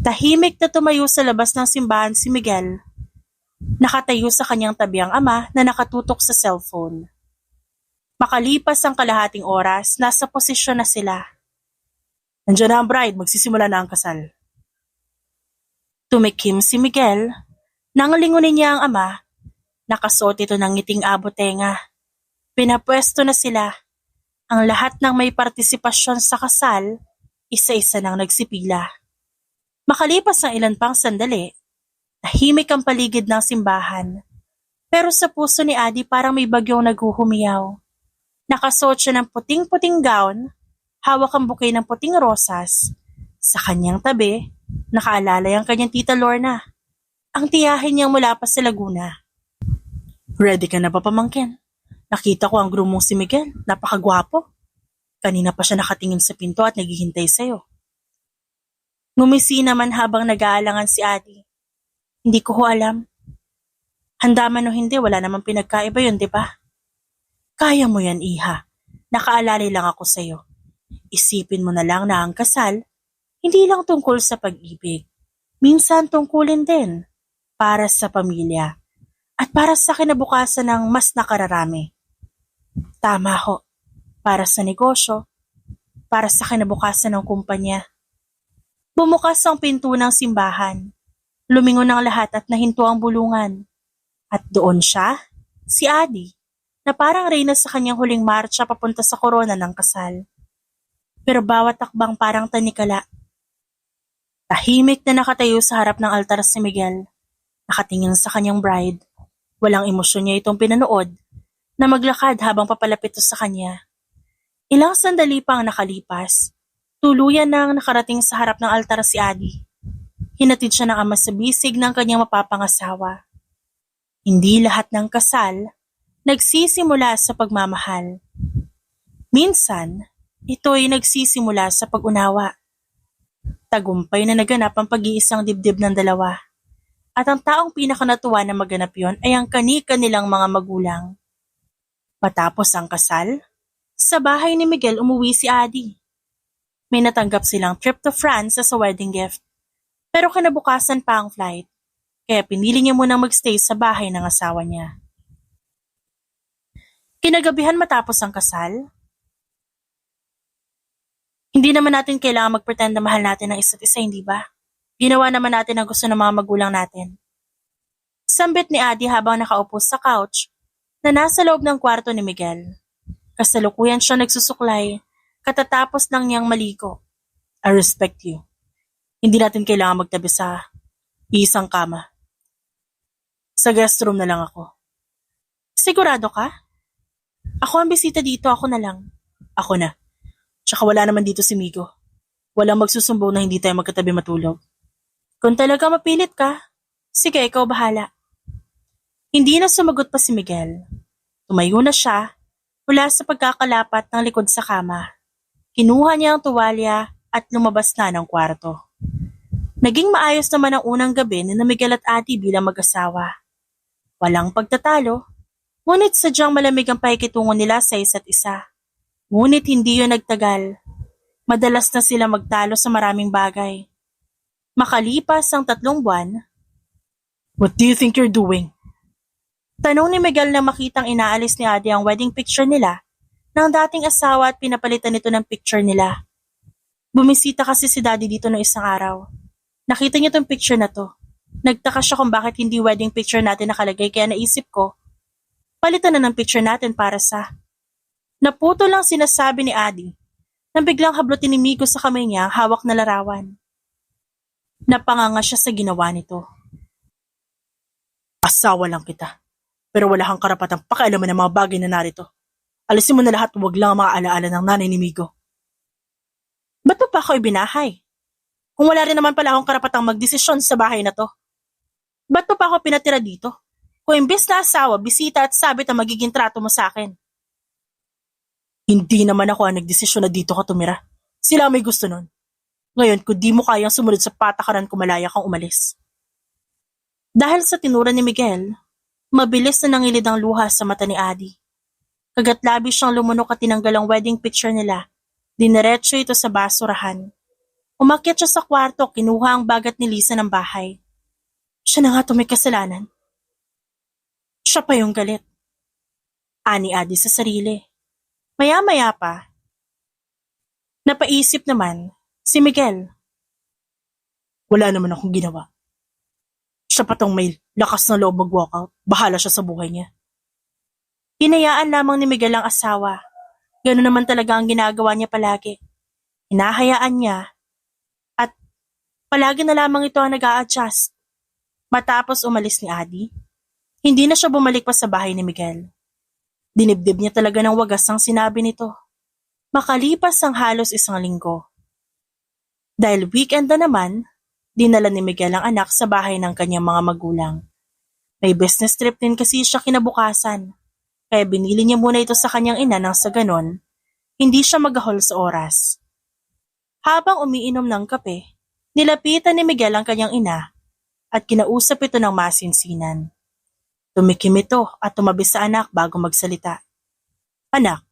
Tahimik na tumayo sa labas ng simbahan si Miguel. Nakatayo sa kanyang tabi ang ama na nakatutok sa cellphone. Makalipas ang kalahating oras, nasa posisyon na sila. Nandiyan na ang bride, magsisimula na ang kasal. Tumikim si Miguel. Nang lingunin niya ang ama, nakasuot ito ng ngiting abotenga. Pinapwesto na sila. Ang lahat ng may partisipasyon sa kasal, isa-isa nang nagsipila. Makalipas ang ilan pang sandali, tahimik ang paligid ng simbahan. Pero sa puso ni Adi parang may bagyong naghuhumiyaw. Nakasuot siya ng puting-puting gown, hawak ang bouquet ng puting rosas. Sa kanyang tabi, nakaalalay ang kanyang tita Lorna, ang tiyahin niyang mula pa sa Laguna. Ready ka na ba, pamangkin? Nakita ko ang groom mong si Miguel, napakagwapo. Kanina pa siya nakatingin sa pinto at naghihintay sa'yo. Ngumisi naman habang nag-aalangan si Adi. Hindi ko ho alam. Handa man o hindi, wala namang pinagkaiba yun, di ba? Kaya mo yan, iha. Nakaalalay lang ako sa'yo. Isipin mo na lang na ang kasal, hindi lang tungkol sa pag-ibig. Minsan tungkulin din para sa pamilya at para sa kinabukasan ng mas nakararami. Tama ho, para sa negosyo, para sa kinabukasan ng kumpanya. Bumukas ang pinto ng simbahan. Lumingon ang lahat at nahinto ang bulungan. At doon siya, si Adi, na parang reyna sa kanyang huling marcha papunta sa korona ng kasal. Pero bawat takbang parang tanikala. Tahimik na nakatayo sa harap ng altar si Miguel, nakatingin sa kanyang bride. Walang emosyon niya itong pinanood, na maglakad habang papalapit sa kanya. Ilang sandali pang nakalipas, tuluyan nang nakarating sa harap ng altar si Adi. Hinatid siya ng ama sa bisig ng kanyang mapapangasawa. Hindi lahat ng kasal nagsisimula sa pagmamahal. Minsan, ito'y nagsisimula sa pag-unawa. Tagumpay na naganap ang pag-iisang dibdib ng dalawa. At ang taong pinakanatuwa na maganap yon ay ang kani-kanilang mga magulang. Matapos ang kasal, sa bahay ni Miguel umuwi si Adi. May natanggap silang trip to France as a wedding gift. Pero kinabukasan pa ang flight, kaya pinili niya munang magstay sa bahay ng asawa niya. Kinagabihan matapos ang kasal, hindi naman natin kailangan mag-pretend na mahal natin ang isa't isa, hindi ba? Ginawa naman natin ang gusto ng mga magulang natin. Sambit ni Adi habang nakaupo sa couch na nasa loob ng kwarto ni Miguel. Kasalukuyan siya nagsusuklay, katatapos lang niyang maligo. I respect you. Hindi natin kailangan magtabi sa isang kama. Sa guest room na lang ako. Sigurado ka? Ako ang bisita dito, ako na lang. Ako na. Tsaka wala naman dito si Migo. Walang magsusumbong na hindi tayo magkatabi matulog. Kung talaga mapilit ka, sige, ikaw bahala. Hindi na sumagot pa si Miguel. Tumayo na siya mula sa pagkakalapat ng likod sa kama. Kinuha niya ang tuwalya at lumabas na ng kwarto. Naging maayos naman ang unang gabi ni Miguel at Adi bilang mag-asawa. Walang pagtatalo, ngunit sadyang malamig ang pakikitungo nila sa isa't isa. Ngunit hindi yun nagtagal. Madalas na sila magtalo sa maraming bagay. Makalipas ang 3 buwan, What do you think you're doing? Tanong ni Miguel na makitang inaalis ni Adi ang wedding picture nila ng dating asawa at pinapalitan nito ng picture nila. Bumisita kasi si Daddy dito ng isang araw. Nakita niya tong picture na to. Nagtaka siya kung bakit hindi wedding picture natin nakalagay kaya naisip ko, palitan na ng picture natin para sa... Naputo lang sinasabi ni Adi nang biglang hablutin ni Migo sa kamay niya ang hawak na larawan. Napanganga siya sa ginawa nito. Asawa lang kita, pero wala kang karapatang pakialaman ng mga bagay na narito. Alisin mo na lahat, huwag lang ang mga alaala ng nanay ni Migo. Ba't mo pa ako ibinahay? Kung wala rin naman pala akong karapatang magdesisyon sa bahay na to. Ba't mo pa ako pinatira dito? Kung imbes na asawa, bisita at sabit ang magiging trato mo sa akin. Hindi naman ako ang nagdesisyon na dito ka tumira. Sila ang may gusto nun. Ngayon, kung di mo kayang sumunod sa patakaran ko, malaya kang umalis. Dahil sa tinura ni Miguel, mabilis na nangilid ang luha sa mata ni Adi. Kagat-labis siyang lumunok at tinanggal ang wedding picture nila. Diniretso ito sa basurahan. Umakyat siya sa kwarto, kinuha ang bagat ni Lisa ng bahay. Siya na nga ito may kasalanan. Siya pa yung galit. Ani Adi sa sarili. Maya-maya pa, napaisip naman si Miguel. Wala naman akong ginawa. Siya pa tong may lakas na loob mag-walkout. Bahala siya sa buhay niya. Hinayaan lamang ni Miguel ang asawa. Ganoon naman talaga ang ginagawa niya palagi. Hinahayaan niya at palagi na lamang ito ang nag-a-adjust. Matapos umalis ni Adi, hindi na siya bumalik pa sa bahay ni Miguel. Dinibdib niya talaga ng wagas ang sinabi nito. Makalipas ang halos 1 linggo. Dahil weekend na naman, dinala ni Miguel ang anak sa bahay ng kanyang mga magulang. May business trip din kasi siya kinabukasan, kaya binili niya muna ito sa kanyang ina nang sa ganon, hindi siya magahol sa oras. Habang umiinom ng kape, nilapitan ni Miguel ang kanyang ina at kinausap ito ng masinsinan. Tumikim ito at tumabi sa anak bago magsalita. Anak,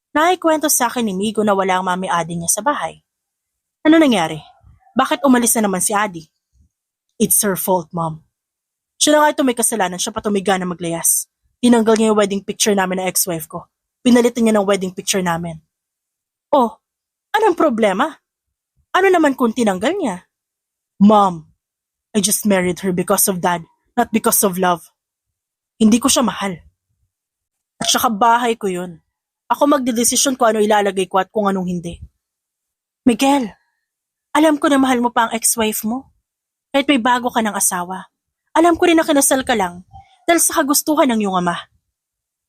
naikwento sa akin ni Migo na wala ang mami Adi niya sa bahay. Ano nangyari? Bakit umalis na naman si Adi? It's her fault, Mom. Siya na nga ito may kasalanan, siya pa tumiga na maglayas. Tinanggal niya yung wedding picture namin ng ex-wife ko. Pinalitan niya ng wedding picture namin. Oh, anong problema? Ano naman kung tinanggal niya? Mom, I just married her because of Dad, not because of love. Hindi ko siya mahal. At saka bahay ko yun. Ako magdedesisyon kung ano ilalagay ko at kung anong hindi. Miguel, alam ko na mahal mo pa ang ex-wife mo. Kahit may bago ka ng asawa. Alam ko rin na kinasal ka lang dahil sa kagustuhan ng iyong ama.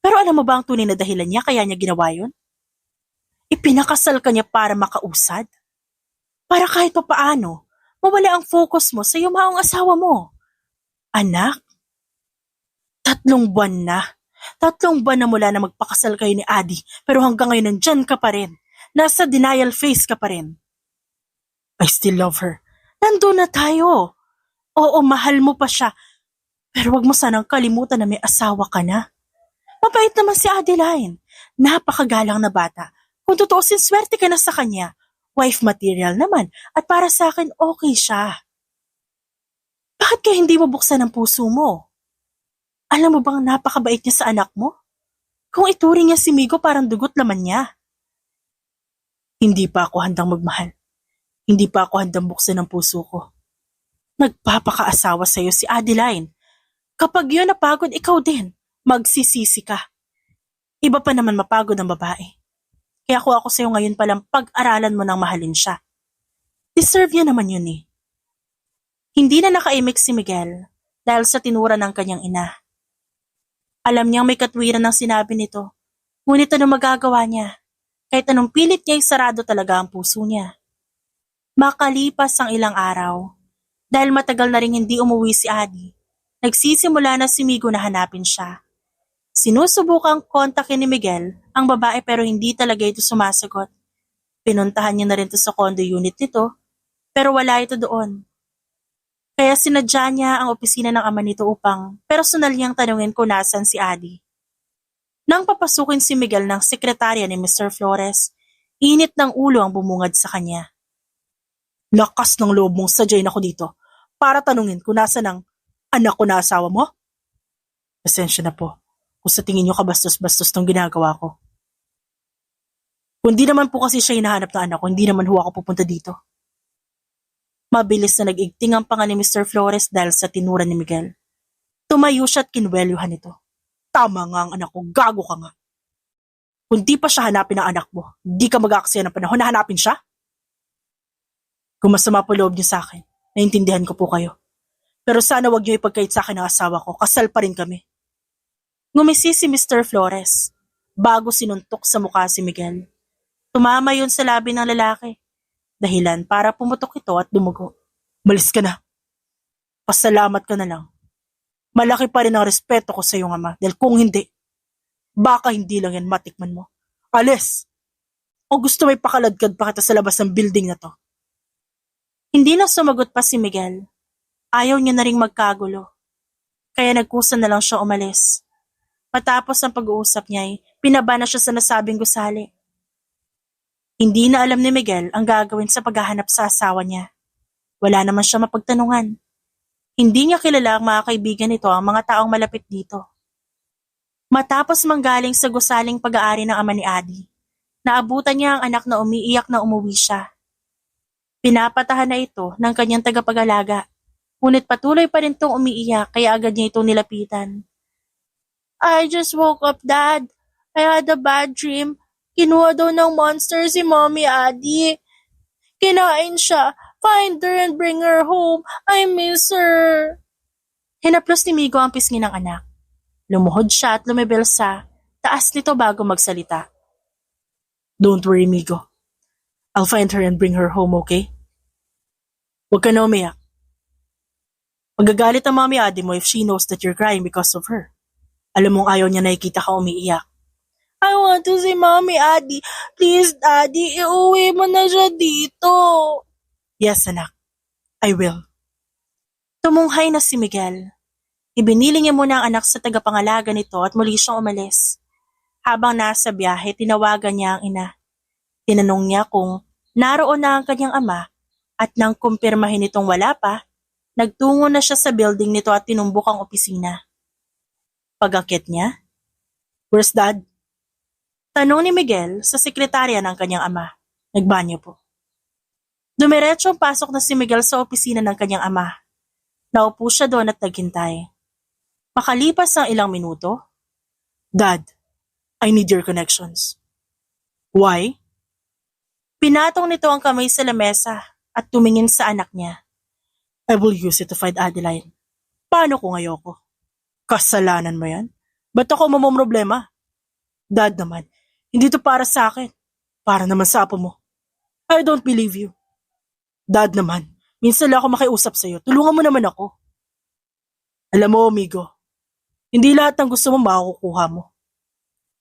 Pero alam mo ba ang tunay na dahilan niya kaya niya ginawa yun? Ipinakasal ka niya para makausad. Para kahit pa paano, mawala ang focus mo sa iyong maong asawa mo. Anak, 3 buwan na. 3 buwan na mula na magpakasal kayo ni Adi, pero hanggang ngayon nandyan ka pa rin. Nasa denial phase ka pa rin. I still love her. Nandun na tayo. Oo, mahal mo pa siya. Pero wag mo sanang kalimutan na may asawa ka na. Mabait naman si Adeline. Napakagalang na bata. Kung totoo, sinswerte ka na sa kanya. Wife material naman. At para sa akin, okay siya. Bakit kaya hindi mo buksan ang puso mo? Alam mo bang napakabait niya sa anak mo? Kung ituring niya si Migo, parang dugot laman niya. Hindi pa ako handang magmahal. Hindi pa ako handang buksan ang puso ko. Nagpapakaasawa sa'yo si Adeline. Kapag yun napagod, ikaw din. Magsisisi ka. Iba pa naman mapagod ang babae. Kaya ako sa'yo ngayon palang pag-aralan mo nang mahalin siya. Deserve niya naman yun eh. Hindi na nakaimik si Miguel dahil sa tinura ng kanyang ina. Alam niyang may katwiran ng sinabi nito, ngunit ano magagawa niya? Kahit anong pilit niya, sarado talaga ang puso niya. Makalipas ang ilang araw, dahil matagal na rin hindi umuwi si Adi, nagsisimula na si Migo na hanapin siya. Sinusubukang kontakin ni Miguel ang babae pero hindi talaga ito sumasagot. Pinuntahan niya na rin ito sa condo unit nito, pero wala ito doon. Kaya sinadya niya ang opisina ng ama nito upang personal niyang tanungin kung nasan si Adi. Nang papasukin si Miguel ng sekretarya ni Mr. Flores, init ng ulo ang bumungad sa kanya. Lakas ng loob mong sadyain ako dito para tanungin kung nasan ang anak ko na asawa mo? Pasensya na po kung sa tingin niyo kabastos-bastos tong ginagawa ko. Kung di naman po kasi siya hinahanap na anak ko, hindi naman ho ako pupunta dito. Mabilis na nag-igting ang panga ni Mr. Flores dahil sa tinura ni Miguel. Tumayo siya at kinwelyuhan ito. Tama nga ang anak ko, gago ka nga. Kung di pa siya hanapin ang anak mo, di ka mag-aaksaya ng panahon na hanapin siya? Kung masama po loob niyo sa akin, naintindihan ko po kayo. Pero sana wag niyo ipagkait sa akin ang asawa ko, kasal pa rin kami. Ngumisi si Mr. Flores, bago sinuntok sa mukha si Miguel. Tumama yun sa labi ng lalaki. Dahilan para pumutok ito at dumugo. Malis ka na. Pasalamat ka na lang Malaki pa rin ang respeto ko sa iyong ama dahil kung hindi, baka hindi lang yan matikman mo. Alis! O gusto may pakaladkad pa kita sa labas ng building na to? Hindi na sumagot pa si Miguel. Ayaw niya na ring magkagulo. Kaya nagkusa na lang siya umalis. Matapos ang pag-uusap niya, pinaba na siya sa nasabing gusali. Hindi na alam ni Miguel ang gagawin sa paghahanap sa asawa niya. Wala naman siya mapagtanungan. Hindi niya kilala ang mga kaibigan nito ang mga taong malapit dito. Matapos manggaling sa gusaling pag-aari ng ama ni Adi, naabutan niya ang anak na umiiyak na umuwi siya. Pinapatahan na ito ng kanyang tagapag-alaga, ngunit patuloy pa rin itong umiiyak kaya agad niya itong nilapitan. I just woke up, Dad. I had a bad dream. Kinuha daw ng monster si Mommy Adi. Kinain siya. Find her and bring her home. I miss her. Hinaplos ni Migo ang pisngi ng anak. Lumuhod siya at lumibel sa taas nito bago magsalita. Don't worry, Migo. I'll find her and bring her home, okay? Huwag ka na umiyak. Magagalit ang Mommy Adi mo if she knows that you're crying because of her. Alam mong ayaw niya nakikita ka umiiyak. I want to see Mommy Adi. Please, Daddy, iuwi mo na siya dito. Yes, anak. I will. Tumunghay na si Miguel. Ibinili niya muna ang anak sa tagapangalaga nito at muli siyang umalis. Habang nasa biyahe, tinawagan niya ang ina. Tinanong niya kung naroon na ang kanyang ama at nang kumpirmahin nitong wala pa, nagtungo na siya sa building nito at tinumbok ang opisina. Pag-akyat niya, "Where's Dad?" Tanong ni Miguel sa sekretarya ng kanyang ama. "Nagbanyo po." Dumiretsyong pasok na si Miguel sa opisina ng kanyang ama. Naupo siya doon at naghintay. Makalipas ang ilang minuto, "Dad, I need your connections." "Why?" Pinatong nito ang kamay sa lamesa at tumingin sa anak niya. "I will use it to find Adeline." "Paano kung ayoko?" "Kasalanan mo yan? Ba't ako mamomroblema?" "Dad naman, hindi to para sa akin. Para naman sa apo mo." "I don't believe you." "Dad naman, minsan lang ako makiusap sa'yo. Tulungan mo naman ako." "Alam mo, amigo, hindi lahat ng gusto mo makukuha mo.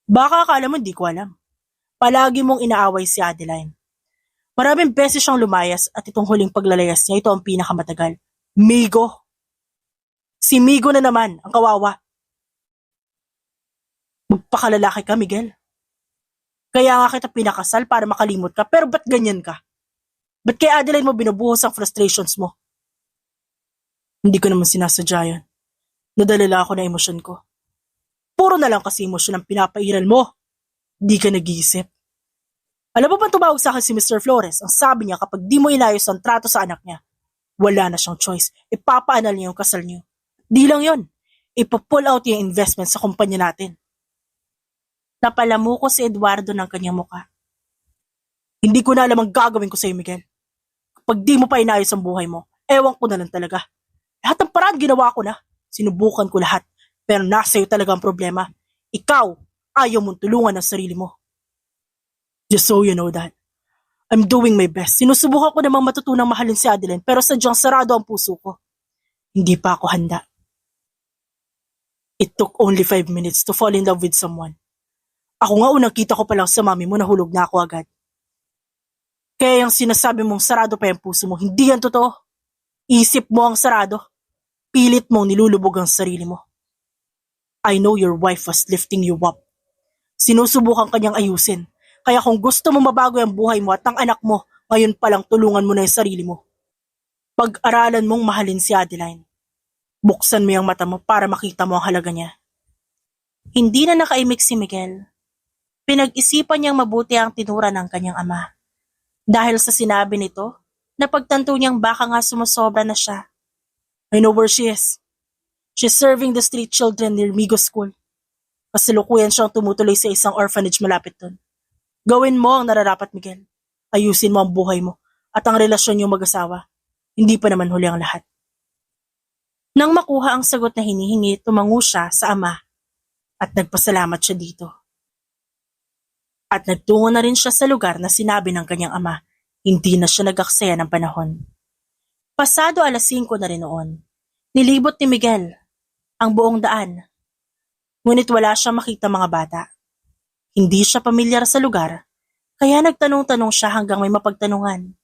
Baka akala mo hindi ko alam. Palagi mong inaaway si Adeline. Maraming beses siyang lumayas at itong huling paglalayas niya, ito ang pinakamatagal. Migo! Si Migo na naman, ang kawawa. Magpakalalaki ka, Miguel. Kaya nga kita pinakasal para makalimot ka, pero ba't ganyan ka? Ba't kay Adeline mo binubuhos ang frustrations mo?" "Hindi ko naman sinasadya yan. Nadalala ako na emosyon ko." "Puro na lang kasi emosyon ang pinapairal mo. Di ka nag-iisip." "Alam mo ba tumawag sa akin si Mr. Flores? Ang sabi niya kapag di mo inayos ang trato sa anak niya, wala na siyang choice. Ipapaanal niya yung kasal niyo. Di lang yon, ipa-pull out yung investment sa kumpanya natin." Napalamuko si Eduardo ng kanyang muka. "Hindi ko na alam ang gagawin ko sa'yo, Miguel. Kapag di mo pa inayos ang buhay mo, ewan ko na lang talaga. Lahat ng paraan ginawa ko na. Sinubukan ko lahat. Pero nasa iyo talaga ang problema. Ikaw, ayaw mong tulungan ang sarili mo. Just so you know that, I'm doing my best. Sinusubukan ko namang matutunang mahalin si Adeline pero sadyang sarado ang puso ko. Hindi pa ako handa. It took only 5 minutes to fall in love with someone. Ako nga unang kita ko pa lang sa mami mo, nahulog na ako agad. Kaya yung sinasabi mong sarado pa yung puso mo, hindi yan totoo. Isip mo ang sarado. Pilit mong nilulubog ang sarili mo. I know your wife was lifting you up. Sinusubukan kanyang ayusin. Kaya kung gusto mo mabago ang buhay mo at ang anak mo, ngayon pa lang tulungan mo na yung sarili mo. Pag-aralan mong mahalin si Adeline. Buksan mo yung mata mo para makita mo ang halaga niya. Hindi na nakaimik si Miguel. Pinag-isipan niyang mabuti ang tinura ng kanyang ama. Dahil sa sinabi nito, napagtanto niyang baka nga sumusobra na siya. I know where she is. She's serving the street children near Migo School. Kasalukuyan siyang tumutuloy sa isang orphanage malapit doon. Gawin mo ang nararapat, Miguel. Ayusin mo ang buhay mo at ang relasyon niyong mag-asawa. Hindi pa naman huli ang lahat. Nang makuha ang sagot na hinihingi, tumango siya sa ama at nagpasalamat siya dito. At nagtungo na rin siya sa lugar na sinabi ng kanyang ama. Hindi na siya nag-aksaya ng panahon. Pasado 5:00 na rin noon. Nilibot ni Miguel. ang buong daan. Ngunit wala siyang makita mga bata. Hindi siya pamilyar sa lugar, kaya nagtanong-tanong siya hanggang may mapagtanungan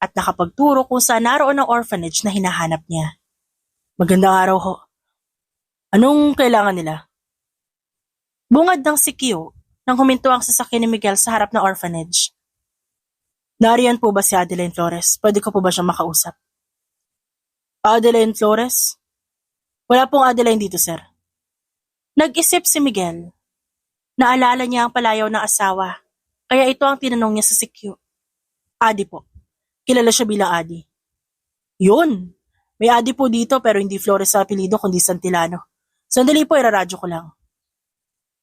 at nakapagturo kung saan naroon ang orphanage na hinahanap niya. Magandang araw ho. Anong kailangan nila? Bungad ng si Kyo nang huminto ang sasakyan ni Miguel sa harap ng orphanage. Nariyan po ba si Adeline Flores? Pwede ko po ba siyang makausap? Adeline Flores? Wala pong Adeline dito, sir. Nag-isip si Miguel. Naalala niya ang palayaw ng asawa, kaya ito ang tinanong niya sa si Kyo. Adi po. Kilala siya bilang Adi. Yun! May Adi po dito pero hindi Flores sa apelido kundi Santillano. Sandali po, iraradyo ko lang.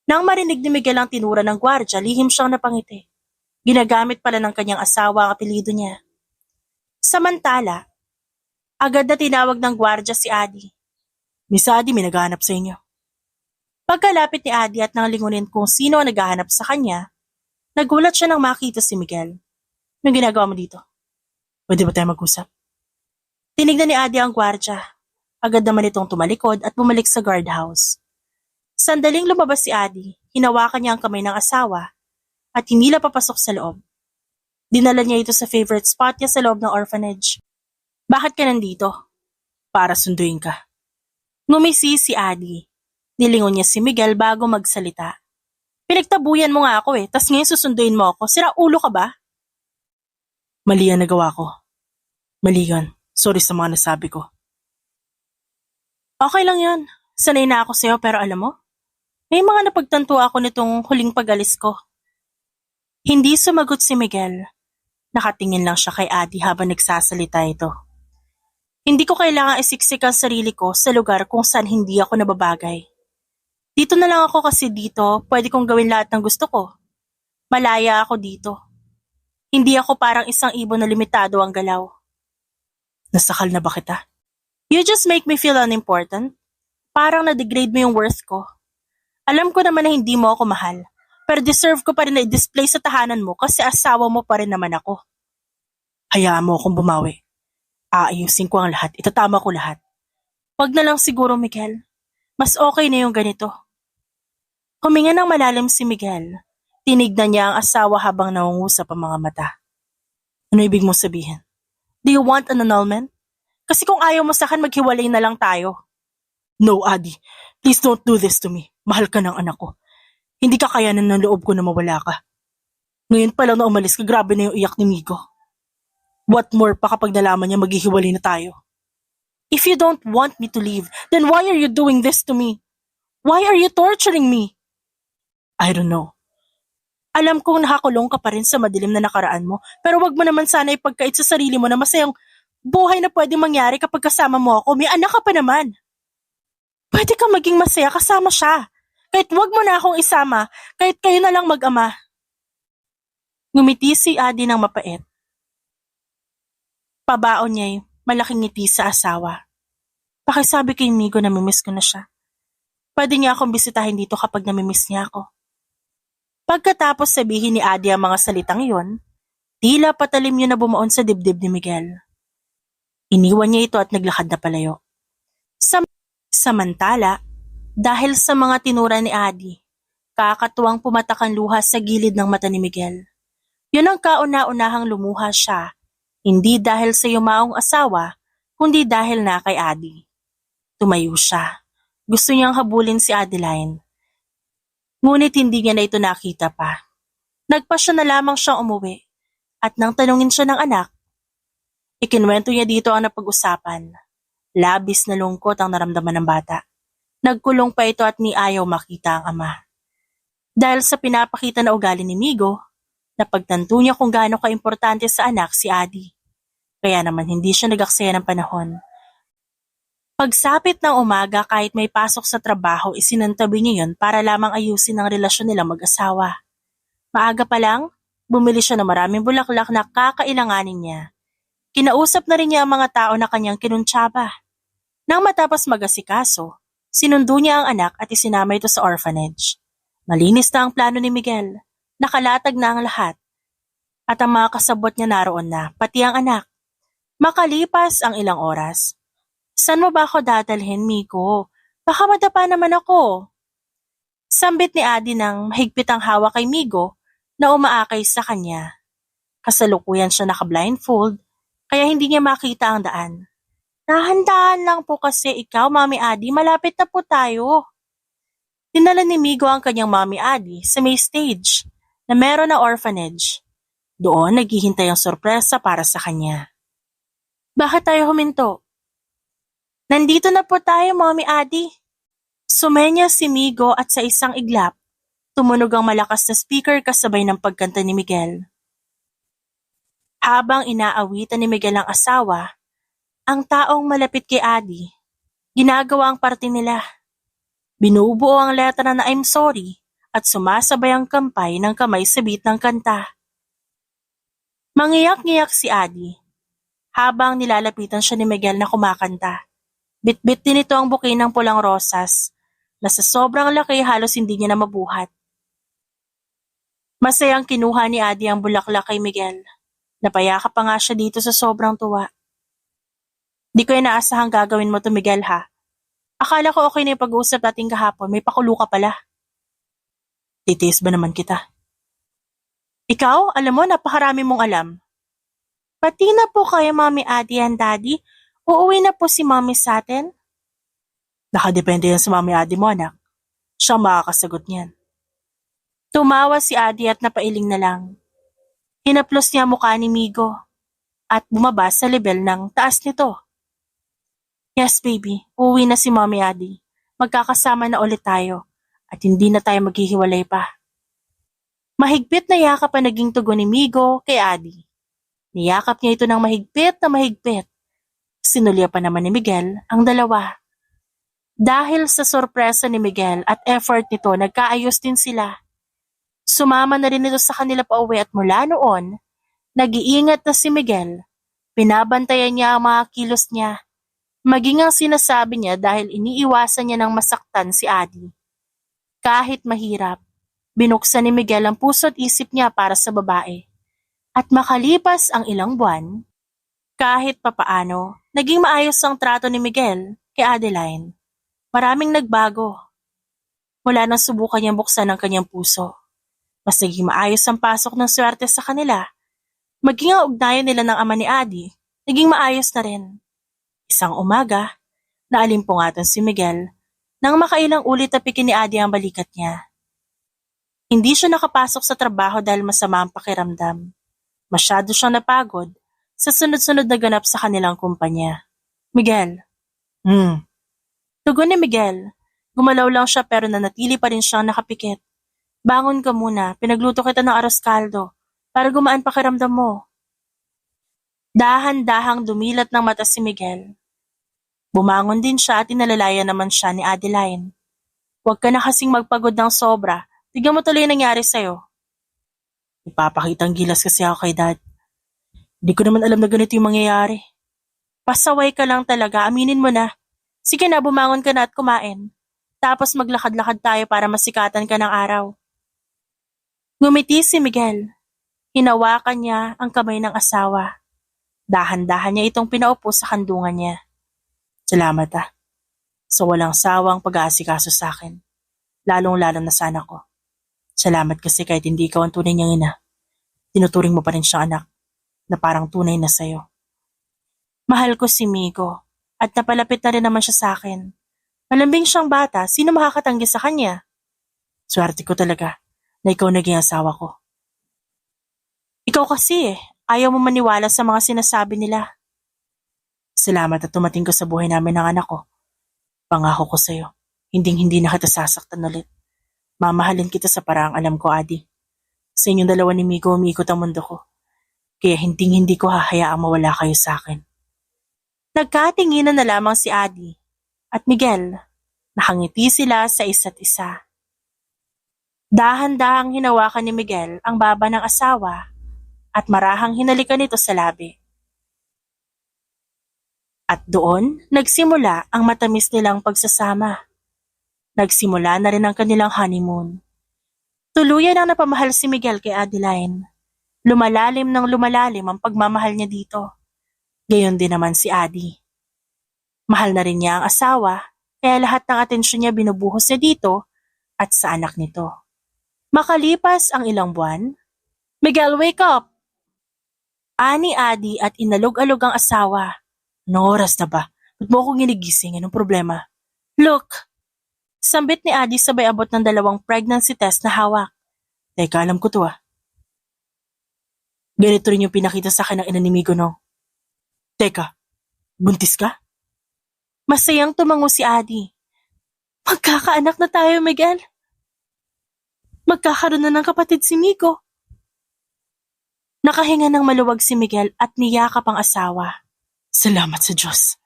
Nang marinig ni Miguel ang tinura ng gwardya, lihim siyang napangiti. Ginagamit pala ng kanyang asawa ang apelido niya. Samantala, agad na tinawag ng gwardya si Adi. Miss Adi, may naghahanap sa inyo. Pagkalapit ni Adi at nang lingunin kung sino ang naghahanap sa kanya, nagulat siya nang makita si Miguel. Anong ginagawa mo dito? Pwede ba tayo mag-usap? Tinignan ni Adi ang gwardya. Agad naman itong tumalikod at bumalik sa guardhouse. Sandaling lumabas si Adi, hinawakan niya ang kamay ng asawa at hinila papasok sa loob. Dinala niya ito sa favorite spot niya sa loob ng orphanage. Bakit ka nandito? Para sunduin ka. Ngumisi si Adi. Nilingon niya si Miguel bago magsalita. Pinagtabuyan mo nga ako tas ngayon susunduin mo ako. Sira ulo ka ba? Mali ang nagawa ko. Mali yun. Sorry sa mga nasabi ko. Okay lang yun. Sanay na ako sa'yo pero alam mo, may mga napagtanto ako nitong huling pag-alis ko. Hindi sumagot si Miguel. Nakatingin lang siya kay Adi habang nagsasalita ito. Hindi ko kailangang isiksik ang sarili ko sa lugar kung saan hindi ako nababagay. Dito na lang ako kasi dito pwede kong gawin lahat ng gusto ko. Malaya ako dito. Hindi ako parang isang ibon na limitado ang galaw. Nasakal na ba kita? You just make me feel unimportant. Parang na-degrade mo yung worth ko. Alam ko naman na hindi mo ako mahal, pero deserve ko pa rin na i-display sa tahanan mo kasi asawa mo pa rin naman ako. Hayaan mo akong bumawi. Aayusin ko ang lahat, itatama ko lahat. Wag na lang siguro, Miguel. Mas okay na yung ganito. Huminga ng malalim si Miguel. Tinignan niya ang asawa habang nangungusap ang mga mata. Ano ibig mo sabihin? Do you want an annulment? Kasi kung ayaw mo sa akin, maghiwalay na lang tayo. No, Adi. Please don't do this to me. Mahal ka ng anak ko. Hindi ka kayanan ng loob ko na mawala ka. Ngayon pa lang na umalis ka, grabe na yung iyak ni Migo. What more pa kapag nalaman niya maghihiwalay na tayo? If you don't want me to leave, then why are you doing this to me? Why are you torturing me? I don't know. Alam kong nakakulong ka pa rin sa madilim na nakaraan mo, pero wag mo naman sana ipagkait sa sarili mo na masayang buhay na pwede mangyari kapag kasama mo ako. May anak ka pa naman. Pwede kang maging masaya kasama siya. Kahit wag mo na akong isama, kahit kayo na lang mag-ama. Ngumiti si Adi ng mapait. Pabaon niya'y malaking ngiti sa asawa. Pakisabi kay Migo na mimiss ko na siya. Pwede niya akong bisitahin dito kapag namimiss niya ako. Pagkatapos sabihin ni Adi ang mga salitang iyon, tila patalim yun na bumaon sa dibdib ni Miguel. Iniwan niya ito at naglakad na palayo. Samantala, dahil sa mga tinura ni Adi, kakatuwang pumatak ang luha sa gilid ng mata ni Miguel. Yun ang kauna-unahang lumuha siya, hindi dahil sa yumaong asawa, kundi dahil na kay Adi. Tumayo siya. Gusto niyang habulin si Adeline. Ngunit hindi niya na ito nakita pa. Nagpasya na lamang siyang umuwi at nang tanungin siya ng anak, ikinwento niya dito ang napag-usapan. Labis na lungkot ang naramdaman ng bata. Nagkulong pa ito at ni ayaw makita ang ama. Dahil sa pinapakita na ugali ni Migo, napagtanto niya kung gaano kaimportante sa anak si Adi. Kaya naman hindi siya nag-aksaya ng panahon. Pagsapit ng umaga kahit may pasok sa trabaho, isinantabi niya yun para lamang ayusin ang relasyon nila mag-asawa. Maaga pa lang, bumili siya ng maraming bulaklak na kakailanganin niya. Kinausap na rin niya ang mga tao na kanyang kinuntsaba. Nang matapos mag-asikaso, sinundo niya ang anak at isinama ito sa orphanage. Malinis na ang plano ni Miguel, nakalatag na ang lahat. At ang mga kasabot niya naroon na, pati ang anak. Makalipas ang ilang oras. Saan mo ba ako dadalhin, Miko? Baka madapa naman ako. Sambit ni Adi ng mahigpit ang hawak kay Migo na umaakay sa kanya. Kasalukuyan siya naka-blindfold kaya hindi niya makita ang daan. Dahan-dahan lang po kasi ikaw, Mami Adi, malapit na po tayo. Dinala ni Migo ang kanyang Mami Adi sa may stage na meron na orphanage. Doon naghihintay ang sorpresa para sa kanya. Bakit tayo huminto? Nandito na po tayo, Mami Adi. Sumenya si Migo at sa isang iglap, tumunog ang malakas na speaker kasabay ng pagkanta ni Miguel. Habang inaawitan ni Miguel ang asawa, ang taong malapit kay Adi, ginagawa ang parte nila. Binubuo ang letra na I'm sorry at sumasabay ang kampay ng kamay sa beat ng kanta. Mangiyak-ngiyak si Adi habang nilalapitan siya ni Miguel na kumakanta. Bit-bit din ito ang bouquet ng pulang rosas na sa sobrang laki halos hindi niya na mabuhat. Masayang kinuha ni Adi ang bulaklak kay Miguel. Napayakap pa nga siya dito sa sobrang tuwa. Di ko inaasahang gagawin mo to, Miguel, ha? Akala ko okay na yung pag-uusap natin kahapon, may pakulo ka pala. Titiis ba naman kita? Ikaw, alam mo, napakarami mong alam. Pati na po kayo, Mami Adi and Daddy. Uuwi na po si Mami sa atin? Nakadepende yan sa Mami Adi mo, anak. Siyang makakasagot niyan. Tumawa si Adi at napailing na lang. Hinaplos niya mukha ni Migo at bumaba sa level ng taas nito. Yes, baby. Uuwi na si Mommy Adi. Magkakasama na ulit tayo at hindi na tayo maghihiwalay pa. Mahigpit na yakap ang naging tugon ni Migo kay Adi. Niyakap niya ito ng mahigpit na mahigpit. Sinulya pa naman ni Miguel ang dalawa. Dahil sa sorpresa ni Miguel at effort nito, nagkaayos din sila. Sumama na rin ito sa kanila pauwi at mula noon, nag-iingat na si Miguel. Pinabantayan niya ang mga kilos niya. Maging ang sinasabi niya dahil iniiwasan niya ng masaktan si Adi. Kahit mahirap, binuksan ni Miguel ang puso't isip niya para sa babae. At makalipas ang ilang buwan, kahit papaano, naging maayos ang trato ni Miguel kay Adeline. Maraming nagbago. Mula nang subukan niyang buksan ang kanyang puso. Mas naging maayos ang pasok ng swerte sa kanila. Maging ang ugnayan nila ng ama ni Adi, naging maayos na rin. Isang umaga, naalimpungatan si Miguel nang makailang ulit tapikin ni Adi ang balikat niya. Hindi siya nakapasok sa trabaho dahil masama ang pakiramdam. Masyado siyang napagod sa sunod-sunod na ganap sa kanilang kumpanya. Miguel. Tugon ni Miguel. Gumalaw lang siya pero nanatili pa rin siyang nakapikit. Bangon ka muna, pinagluto kita ng aros kaldo para gumaan pakiramdam mo. Dahan-dahang dumilat ng mata si Miguel. Bumangon din siya at inalalayan naman siya ni Adeline. Huwag ka na kasing magpagod ng sobra. Tignan mo tuloy yung nangyari sa'yo. Ipapakitang gilas kasi ako kay Dad. Di ko naman alam na ganito yung mangyayari. Pasaway ka lang talaga, aminin mo na. Sige na, bumangon ka na at kumain. Tapos maglakad-lakad tayo para masikatan ka ng araw. Ngumiti si Miguel. Hinawakan niya ang kamay ng asawa. Dahan-dahan niya itong pinaupo sa kandungan niya. Salamat sa walang sawang pag-aasikaso sa akin. Lalong-lalo na sana ko. Salamat kasi kahit hindi ikaw ang tunay niyang ina, tinuturing mo pa rin siyang anak na parang tunay na sayo. Mahal ko si Migo at napalapit na rin naman siya sa akin. Malambing siyang bata, sino makakatanggi sa kanya? Swerte ko talaga na ikaw naging asawa ko. Ikaw kasi ayaw mo maniwala sa mga sinasabi nila. Salamat at tumating ko sa buhay namin ng anak ko. Pangako ko sa'yo, hinding-hindi na kita sasaktan ulit. Mamahalin kita sa paraang alam ko, Adi. Sa inyong dalawa ni Migo umiikot ang mundo ko. Kaya hinding-hindi ko hahayaang mawala kayo sa akin. Nagkatinginan na lamang si Adi at Miguel. Nakangiti sila sa isa't isa. Dahan-dahang hinawakan ni Miguel ang baba ng asawa at marahang hinalikan nito sa labi. At doon, nagsimula ang matamis nilang pagsasama. Nagsimula na rin ang kanilang honeymoon. Tuluyan ang napamahal si Miguel kay Adeline. Lumalalim ng lumalalim ang pagmamahal niya dito. Gayon din naman si Adi. Mahal na rin niya ang asawa kaya lahat ng atensyon niya binubuhos niya dito at sa anak nito. Makalipas ang ilang buwan, Miguel, wake up! Ani Adi at inalog-alog ang asawa. Anong oras na ba? Ba't mo akong ginigising? Anong problema? Look! Sambit ni Adi sabay abot ng 2 pregnancy test na hawak. Teka, alam ko to Ganito rin yung pinakita sa akin ng inanimigo no. Teka, buntis ka? Masayang tumango si Adi. Magkakaanak na tayo, Miguel. Magkakaroon na ng kapatid si Migo. Nakahinga ng maluwag si Miguel at niyakap ang asawa. Salamat sa Diyos.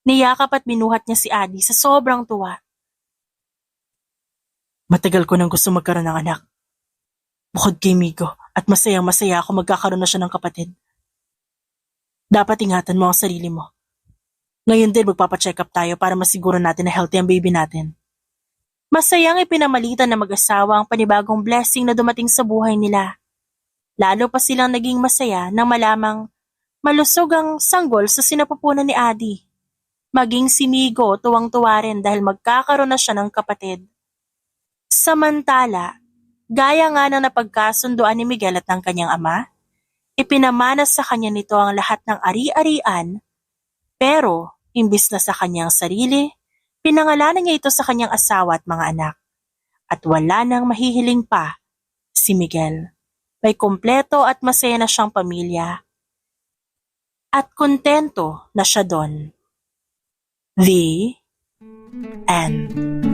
Niyakap at binuhat niya si Adi sa sobrang tuwa. Matagal ko nang gusto magkaroon ng anak. Bukod kay Migo at masayang-masaya ako magkakaroon na siya ng kapatid. Dapat ingatan mo ang sarili mo. Ngayon din magpapacheck up tayo para masiguro natin na healthy ang baby natin. Masayang ipinamalita ng mag-asawa ang panibagong blessing na dumating sa buhay nila. Lalo pa silang naging masaya nang malamang malusog ang sanggol sa sinapupunan ni Adi. Maging si Migo tuwang-tuwa rin dahil magkakaroon na siya ng kapatid. Samantala, gaya nga ng napagkasunduan ni Miguel at ng kanyang ama, ipinamana sa kanya nito ang lahat ng ari-arian, pero imbis na sa kanyang sarili, pinangalanan niya ito sa kanyang asawa at mga anak. At wala nang mahihiling pa si Miguel. May kumpleto at masaya na siyang pamilya. At kontento na siya doon. The end.